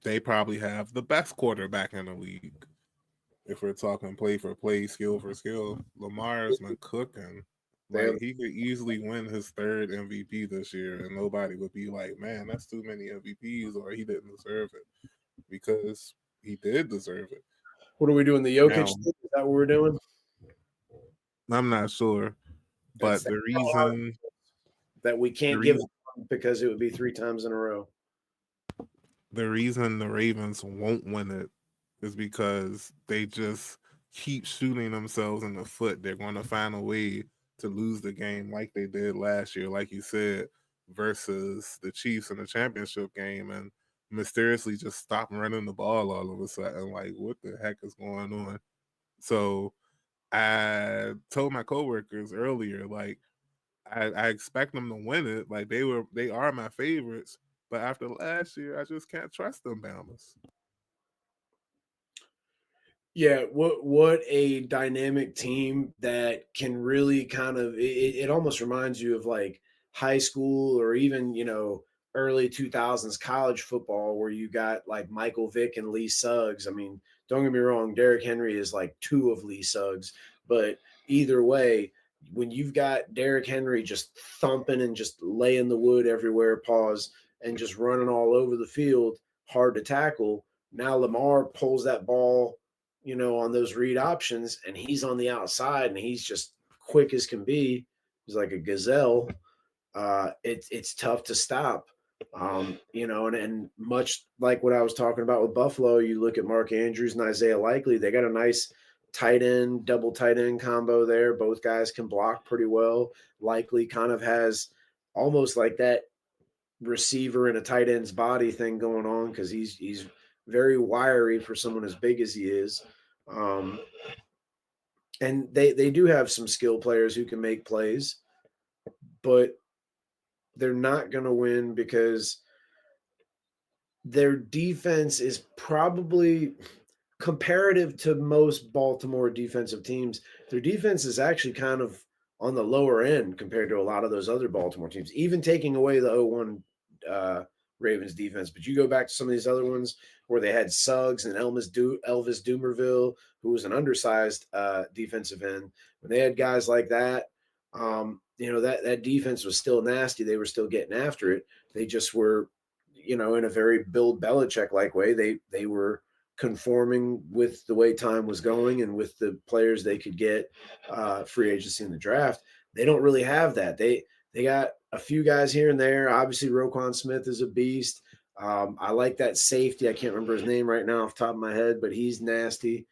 They probably have the best quarterback in the league. If we're talking play for play, skill for skill, Lamar's been cooking. Like he could easily win his third MVP this year, and nobody would be like, "Man, that's too many MVPs," or he didn't deserve it, because he did deserve it. What are we doing? The Jokic Now, thing? Is that what we're doing? I'm not sure, That's but the reason that we can't give because it would be 3 times in a row. the Ravens won't win it is because they just keep shooting themselves in the foot. They're going to find a way to lose the game like they did last year, like you said, versus the Chiefs in the championship game, and mysteriously just stop running the ball all of a sudden. Like, what the heck is going on? So I told my coworkers earlier, like, I expect them to win it. Like, they are my favorites, but after last year, I just can't trust them Bama's. Yeah, what a dynamic team that can really kind of it almost reminds you of like high school or even, early 2000s college football where you got like Michael Vick and Lee Suggs. I mean, don't get me wrong, Derrick Henry is like 2 of Lee Suggs, but either way, when you've got Derrick Henry just thumping and just laying the wood everywhere, pause, and just running all over the field, hard to tackle. Now Lamar pulls that ball, on those read options, and he's on the outside and he's just quick as can be. He's like a gazelle. It's tough to stop. And much like what I was talking about with Buffalo, you look at Mark Andrews and Isaiah Likely, they got a nice double tight end combo there. Both guys can block pretty well. Likely kind of has almost like that receiver in a tight end's body thing going on because he's very wiry for someone as big as he is. Um, and they do have some skill players who can make plays, but they're not going to win because their defense is probably comparative to most Baltimore defensive teams. Their defense is actually kind of on the lower end compared to a lot of those other Baltimore teams, even taking away the 0-1 Ravens defense. But you go back to some of these other ones where they had Suggs and Elvis Dumerville, who was an undersized defensive end. When they had guys like that, that defense was still nasty. They were still getting after it. They just were, in a very Bill Belichick-like way. They were conforming with the way time was going and with the players they could get free agency in the draft. They don't really have that. They got a few guys here and there. Obviously, Roquan Smith is a beast. I like that safety. I can't remember his name right now off the top of my head, but he's nasty.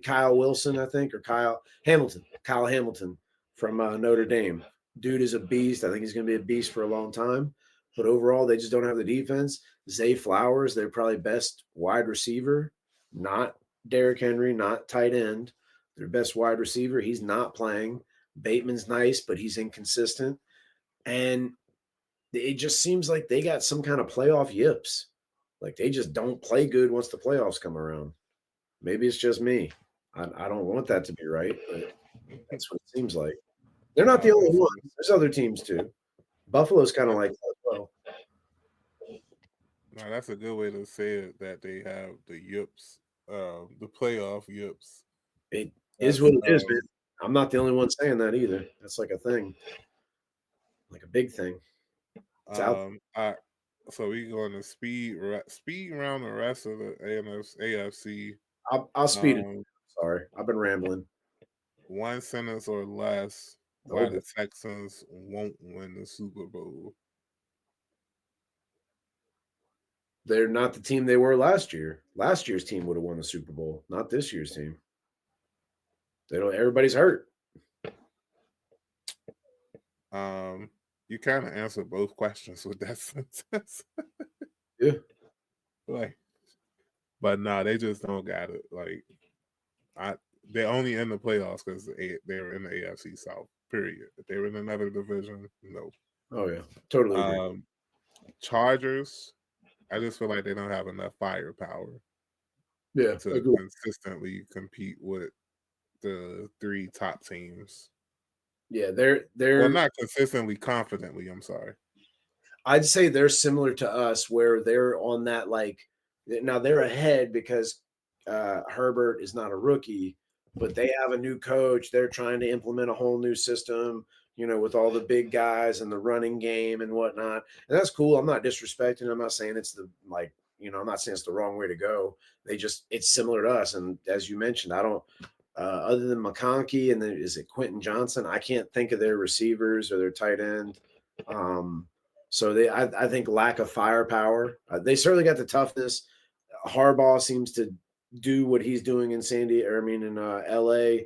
Kyle Wilson, I think, or Kyle Hamilton from Notre Dame. Dude is a beast. I think he's going to be a beast for a long time. But overall, they just don't have the defense. Zay Flowers, their probably best wide receiver, not Derrick Henry, not tight end. Their best wide receiver, he's not playing. Bateman's nice, but he's inconsistent. And it just seems like they got some kind of playoff yips. Like they just don't play good once the playoffs come around. Maybe it's just me. I don't want that to be right, but that's what it seems like. They're not the only ones. There's other teams too. Buffalo's kind of like that as well. No, that's a good way to say it, that they have the yips, the playoff yips. It is what it is, man. I'm not the only one saying that either. That's like a thing, like a big thing. It's out. So we going to speed around the rest of the AFC. I'll speed it. Sorry, I've been rambling. One sentence or less why the Texans won't win the Super Bowl. They're not the team they were last year. Last year's team would have won the Super Bowl, not this year's team. They don't. Everybody's hurt. You kind of answered both questions with that sentence. Yeah. But no, they just don't got it. Like, they're only in the playoffs because they're in the AFC South. Period. If they were in another division, no. Oh yeah, totally agree. Chargers, I just feel like they don't have enough firepower. Yeah, to consistently compete with the 3 top teams. Yeah, they're not consistently, confidently. I'm sorry. I'd say they're similar to us, where they're on that now they're ahead because Herbert is not a rookie, but they have a new coach. They're trying to implement a whole new system, with all the big guys and the running game and whatnot. And that's cool. I'm not disrespecting. I'm not saying it's I'm not saying it's the wrong way to go. It's similar to us. And as you mentioned, I don't, other than McConkey and then is it Quentin Johnson? I can't think of their receivers or their tight end. So I think lack of firepower. They certainly got the toughness. Harbaugh seems to do what he's doing in LA.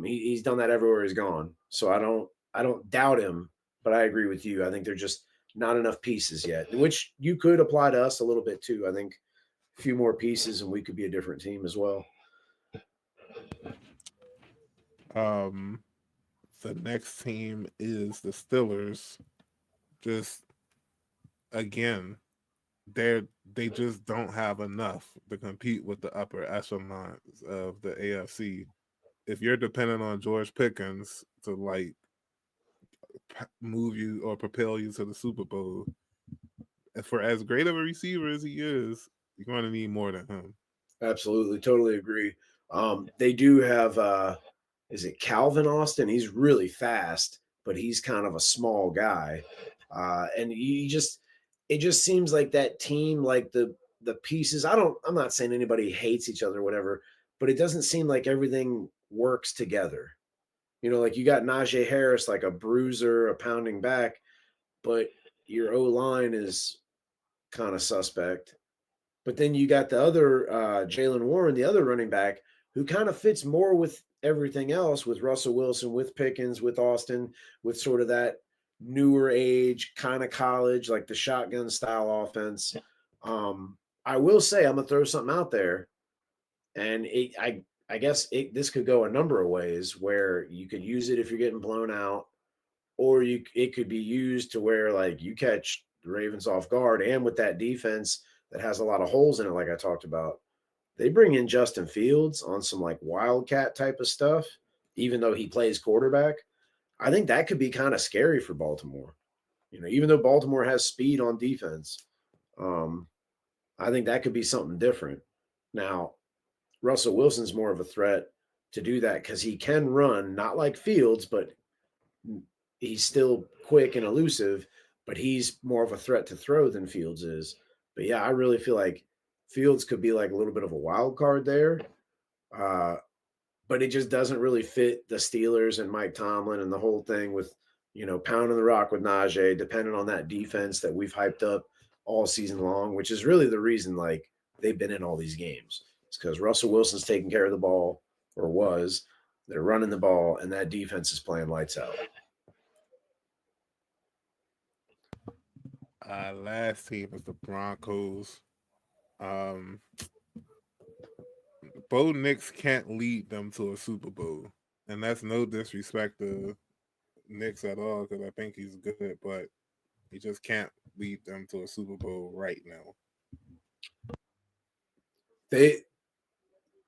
He's done that everywhere he's gone. So I don't doubt him, but I agree with you. I think they're just not enough pieces yet, which you could apply to us a little bit too. I think a few more pieces and we could be a different team as well. The next team is the Steelers. Just again, they just don't have enough to compete with the upper echelons of the AFC. If you're dependent on George Pickens to move you or propel you to the Super Bowl, for as great of a receiver as he is, you're going to need more than him. Absolutely, totally agree. They do have is it Calvin Austin? He's really fast, but he's kind of a small guy. And it just seems like that team, like the pieces. I'm not saying anybody hates each other or whatever, but it doesn't seem like everything works together. Like you got Najee Harris, like a bruiser, a pounding back, but your O line is kind of suspect. But then you got the other Jalen Warren, the other running back, who kind of fits more with everything else, with Russell Wilson, with Pickens, with Austin, with sort of that newer age kind of college, like the shotgun style offense. I will say, I'm gonna throw something out there, and I guess this could go a number of ways where you could use it if you're getting blown out, or it could be used to where like you catch the Ravens off guard, and with that defense that has a lot of holes in it, like I talked about, they bring in Justin Fields on some like wildcat type of stuff, even though he plays quarterback. I think that could be kind of scary for Baltimore. Even though Baltimore has speed on defense, um, I think that could be something different. Now, Russell Wilson's more of a threat to do that because he can run, not like Fields, but he's still quick and elusive, but he's more of a threat to throw than Fields is. But yeah, I really feel like Fields could be like a little bit of a wild card there. Uh, but it just doesn't really fit the Steelers and Mike Tomlin and the whole thing with, pounding the rock with Najee, depending on that defense that we've hyped up all season long, which is really the reason like they've been in all these games. It's because Russell Wilson's taking care of the ball or was. They're running the ball and that defense is playing lights out. Last team is the Broncos. Bo Nix can't lead them to a Super Bowl, and that's no disrespect to Nix at all because I think he's good, but he just can't lead them to a Super Bowl right now.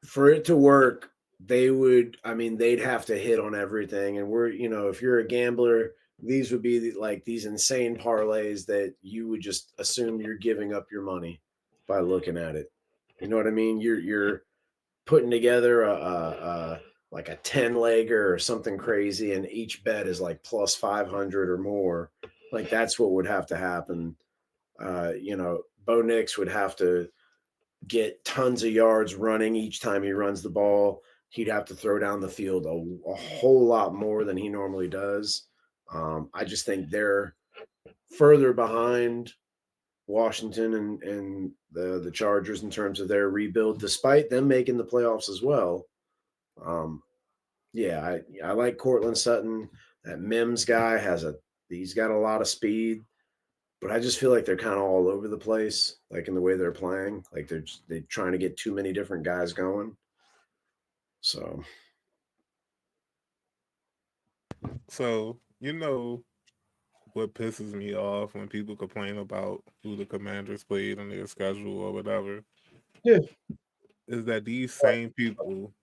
For it to work, they'd have to hit on everything. And if you're a gambler, these would be like these insane parlays that you would just assume you're giving up your money by looking at it. You know what I mean? You're putting together like a 10-legger or something crazy, and each bet is like plus 500 or more. Like that's what would have to happen. Bo Nix would have to get tons of yards running each time he runs the ball. He'd have to throw down the field a whole lot more than he normally does. I just think they're further behind Washington and the Chargers in terms of their rebuild, despite them making the playoffs as well. I like Cortland Sutton. That Mims guy he's got a lot of speed, but I just feel like they're kind of all over the place, like in the way they're playing. Like they're trying to get too many different guys going. So what pisses me off when people complain about who the Commanders played on their schedule or whatever. Yeah. Is that these same people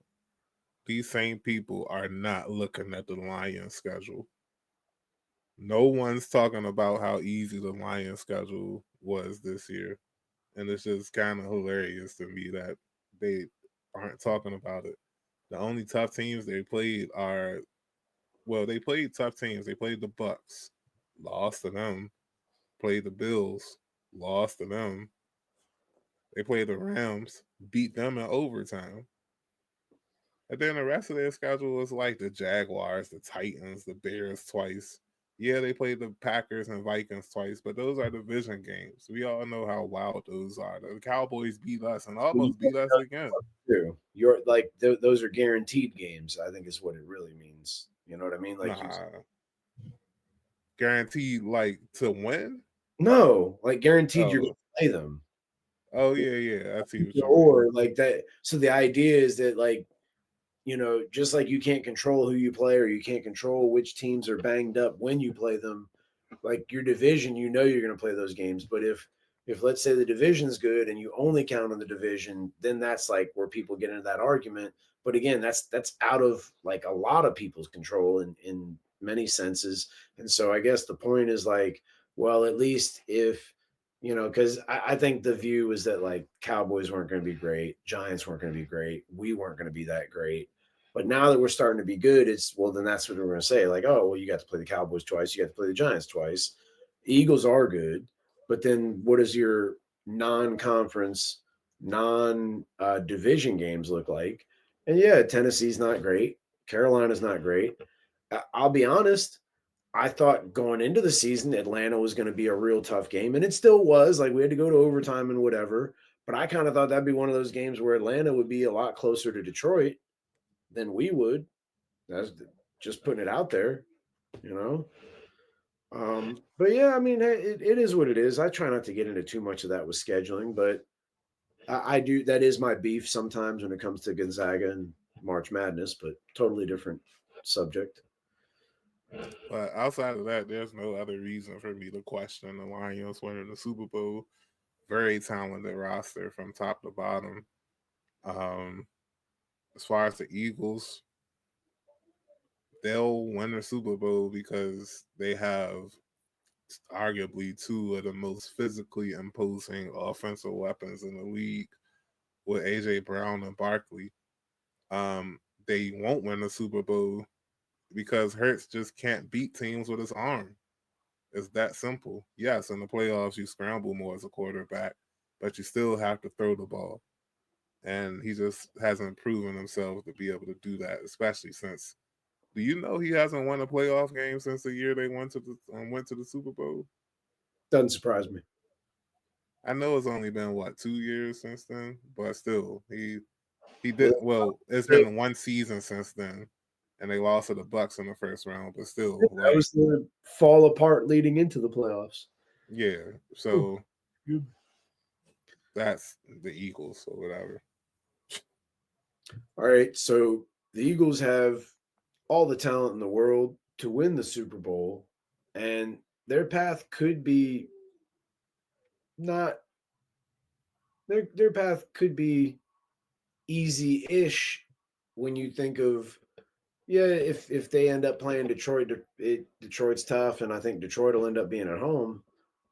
are not looking at the Lions schedule. No one's talking about how easy the Lions schedule was this year. And it's just kind of hilarious to me that they aren't talking about it. The only tough teams they played they played tough teams. They played the Bucs, lost to them. Played the Bills, lost to them. They played the Rams, beat them in overtime. And then the rest of their schedule was like the Jaguars, the Titans, the Bears twice. Yeah, they played the Packers and Vikings twice, but those are division games. We all know how wild those are. The Cowboys beat us and almost beat us again. True. You're like those are guaranteed games, I think is what it really means. You know what I mean? Like guaranteed like to win? No, like guaranteed you're gonna Oh. play them. Oh yeah. I see what you Or mean. like that. So the idea is that like, you know, just like you can't control who you play or you can't control which teams are banged up when you play them, like your division, you know you're going to play those games. But if let's say the division's good and you only count on the division, then that's like where people get into that argument. But again, that's out of like a lot of people's control in many senses. And so I guess the point is like, well, at least if you know, because I think the view is that like Cowboys weren't going to be great, Giants weren't going to be great, we weren't going to be that great. But now that we're starting to be good, it's well, then that's what we're going to say. Like, oh, well, you got to play the Cowboys twice, you got to play the Giants twice. The Eagles are good, but then what does your non-conference, non-division games look like? And yeah, Tennessee's not great, Carolina's not great. I'll be honest. I thought going into the season, Atlanta was going to be a real tough game, and it still was. Like we had to go to overtime and whatever. But I kind of thought that'd be one of those games where Atlanta would be a lot closer to Detroit than we would. That's just putting it out there, you know. But yeah, I mean, it is what it is. I try not to get into too much of that with scheduling, but I do. That is my beef sometimes when it comes to Gonzaga and March Madness, but totally different subject. But outside of that, there's no other reason for me to question the Lions winning the Super Bowl. Very talented roster from top to bottom. As far as the Eagles, they'll win the Super Bowl because they have arguably two of the most physically imposing offensive weapons in the league with AJ Brown and Barkley. They won't win the Super Bowl because Hurts just can't beat teams with his arm. It's that simple. Yes, in the playoffs you scramble more as a quarterback, but you still have to throw the ball. And he just hasn't proven himself to be able to do that, especially since. Do you know he hasn't won a playoff game since the year they went to the Super Bowl? Doesn't surprise me. I know it's only been 2 years since then, but still, he did well. It's been one season since then, and they lost to the Bucs in the first round. But still, that was the fall apart leading into the playoffs. Yeah, so that's the Eagles or whatever. All right, so the Eagles have all the talent in the world to win the Super Bowl, and their path could be not their path could be easy-ish when you think of if they end up playing Detroit, Detroit's tough, and I think Detroit will end up being at home.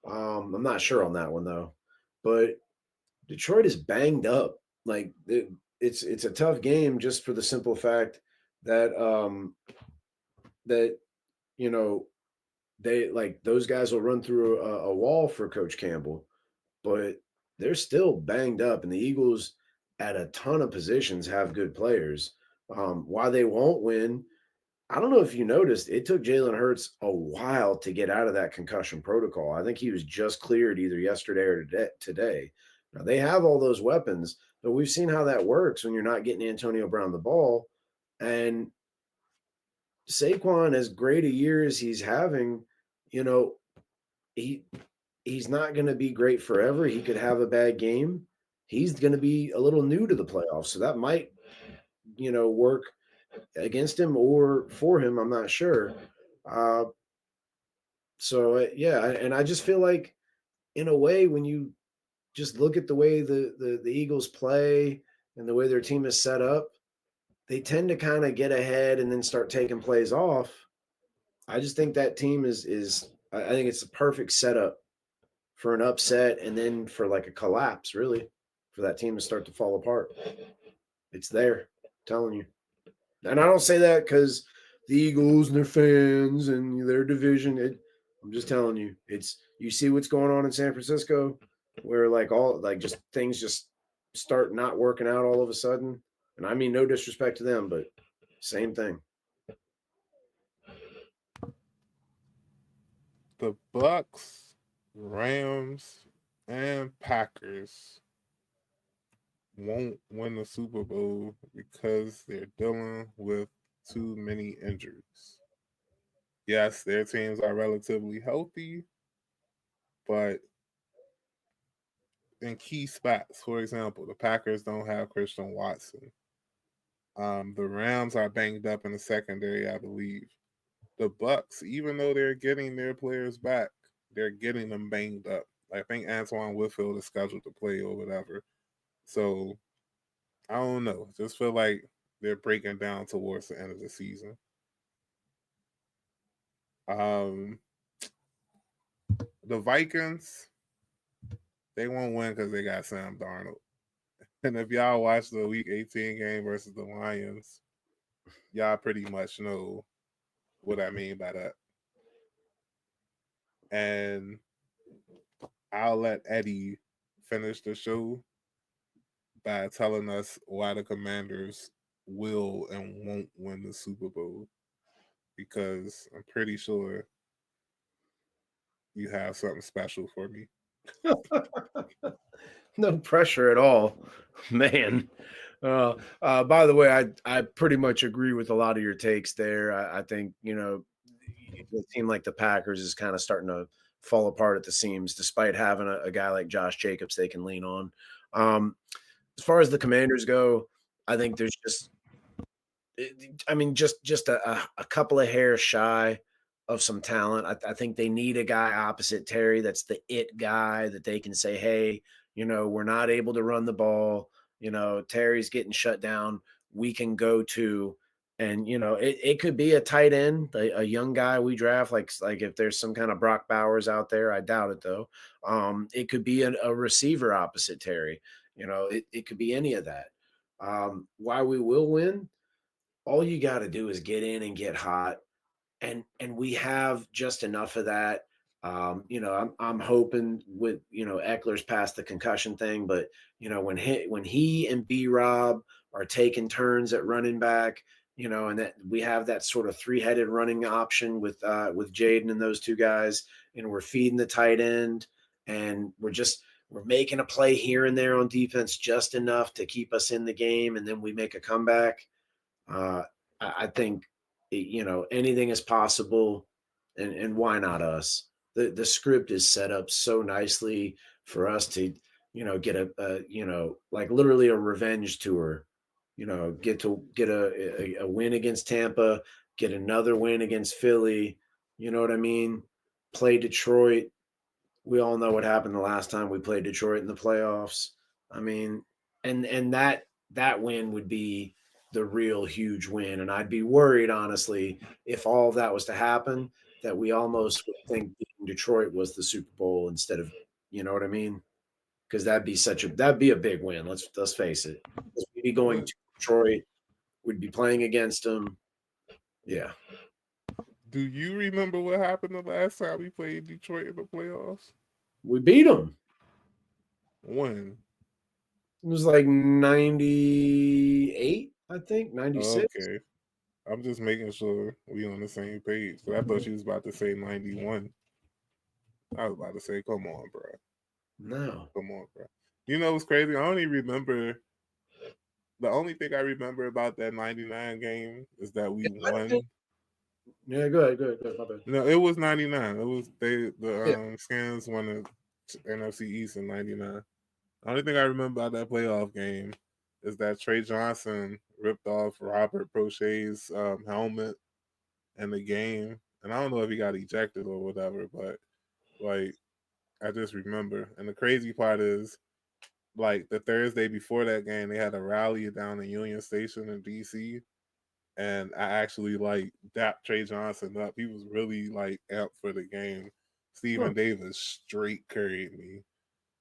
I'm not sure on that one though, but Detroit is banged up. Like it's a tough game just for the simple fact that that you know they like those guys will run through a wall for Coach Campbell, but they're still banged up, and the Eagles at a ton of positions have good players. Why they won't win, I don't know if you noticed, it took Jalen Hurts a while to get out of that concussion protocol. I think he was just cleared either yesterday or today. Now, they have all those weapons, but we've seen how that works when you're not getting Antonio Brown the ball. And Saquon, as great a year as he's having, you know, he's not going to be great forever. He could have a bad game. He's going to be a little new to the playoffs, so that might, work against him or for him. I'm not sure. Uh, yeah, and I just feel like, in a way, when you just look at the way the Eagles play and the way their team is set up, they tend to kind of get ahead and then start taking plays off. I just think that team is I think it's a perfect setup for an upset and then for like a collapse, really, for that team to start to fall apart. It's there, I'm telling you. And I don't say that because the Eagles and their fans and their division. I'm just telling you, it's you see what's going on in San Francisco, where just things just start not working out all of a sudden. And I mean no disrespect to them, but same thing. The Bucs, Rams, and Packers won't win the Super Bowl because they're dealing with too many injuries. Yes, their teams are relatively healthy, but in key spots, for example, the Packers don't have Christian Watson. The Rams are banged up in the secondary, I believe. The Bucs, even though they're getting their players back, they're getting them banged up. I think Antoine Whitfield is scheduled to play or whatever. So I don't know. Just feel like they're breaking down towards the end of the season. Um, the Vikings, they won't win because they got Sam Darnold. And if y'all watch the Week 18 game versus the Lions, y'all pretty much know what I mean by that. And I'll let Eddie finish the show by telling us why the Commanders will and won't win the Super Bowl, because I'm pretty sure you have something special for me. No pressure at all, man. By the way, I pretty much agree with a lot of your takes there. I think it seemed like the Packers is kind of starting to fall apart at the seams, despite having a guy like Josh Jacobs they can lean on. Um, as far as the Commanders go, I think there's just I mean, just a couple of hairs shy of some talent. I think they need a guy opposite Terry that's the it guy that they can say, hey, we're not able to run the ball. Terry's getting shut down. We can go to, and it could be a tight end, a young guy we draft, like if there's some kind of Brock Bowers out there. I doubt it though. It could be a receiver opposite Terry. It could be any of that. Why we will win, all you got to do is get in and get hot, and we have just enough of that. I'm hoping with Eckler's past the concussion thing, but when he and B Rob are taking turns at running back, and that we have that sort of three-headed running option with Jaden and those two guys, and we're feeding the tight end, and we're making a play here and there on defense just enough to keep us in the game, and then we make a comeback. uh, I think anything is possible, and why not us? The script is set up so nicely for us to get like literally a revenge tour. Get a win against Tampa, get another win against Philly. You know what I mean? Play Detroit. We all know what happened the last time we played Detroit in the playoffs. I mean, and that win would be the real huge win. And I'd be worried, honestly, if all of that was to happen, that we almost would think Detroit was the Super Bowl instead of, you know what I mean? Because that'd be a big win. Let's face it. We'd be going What to Detroit. We'd be playing against them. Yeah. do you remember what happened the last time we played Detroit in the playoffs? We beat them. When? It was like 98, I think, 96. Okay. I'm just making sure we on the same page. But I thought you was about to say 91. I was about to say, come on, bro. No. Come on, bro. You know what's crazy? I only remember the only thing I remember about that 99 game is that we won. Yeah, go ahead. My bad. No, it was 99. It was Yeah. the Skins won the NFC East in 99. The only thing I remember about that playoff game is that Trey Johnson ripped off Robert Prochet's helmet in the game. And I don't know if he got ejected or whatever, but like I just remember. And the crazy part is, like, the Thursday before that game, they had a rally down in Union Station in DC. And I actually like dapped Trey Johnson up. He was really like amped for the game. Huh. Stephen Davis straight carried me.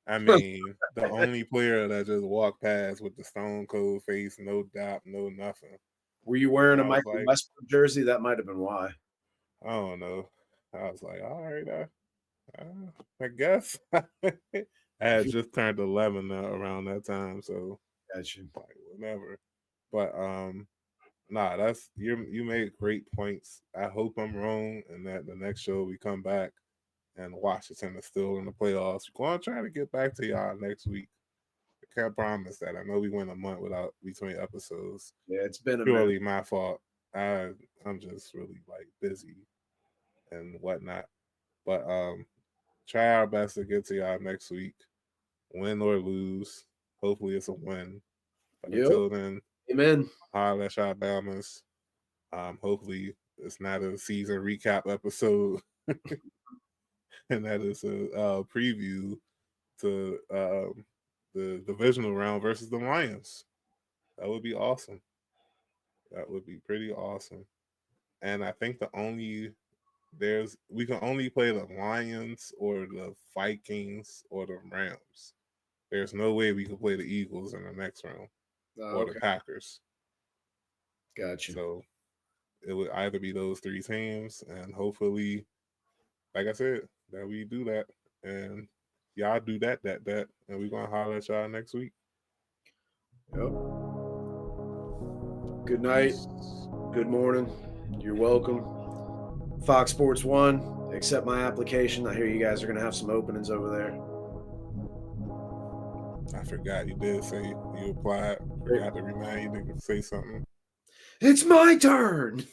I mean, the only player that just walked past with the stone cold face, no dap, no nothing. Were you wearing a I was Michael like, Westbrook jersey? That might have been why. I don't know. I was like, all right, I guess. I had just turned 11 now around that time, so Gotcha. like whatever. But nah, that's you made great points. I hope I'm wrong, and that the next show we come back and Washington is still in the playoffs. We're gonna try to get back to y'all next week. I can't promise that. I know we went a month without between episodes. Yeah, it's been a Purely minute. my fault. I'm just really like busy and whatnot. But try our best to get to y'all next week. Win or lose. Hopefully it's a win. But Yep. until then, Amen. holla at y'all Bahamas. Hopefully it's not a season recap episode. And that is a preview to the divisional round versus the Lions. That would be awesome. That would be pretty awesome. And I think we can only play the Lions or the Vikings or the Rams. There's no way we can play the Eagles in the next round or the Packers. Gotcha. So it would either be those three teams, and hopefully, like I said, that we do that, and y'all do that, and we're gonna holler at y'all next week. Yep. Good night. Good morning. You're welcome. Fox Sports 1, accept my application. I hear you guys are going to have some openings over there. I forgot you did say you applied. Forgot to remind you to say something. It's my turn.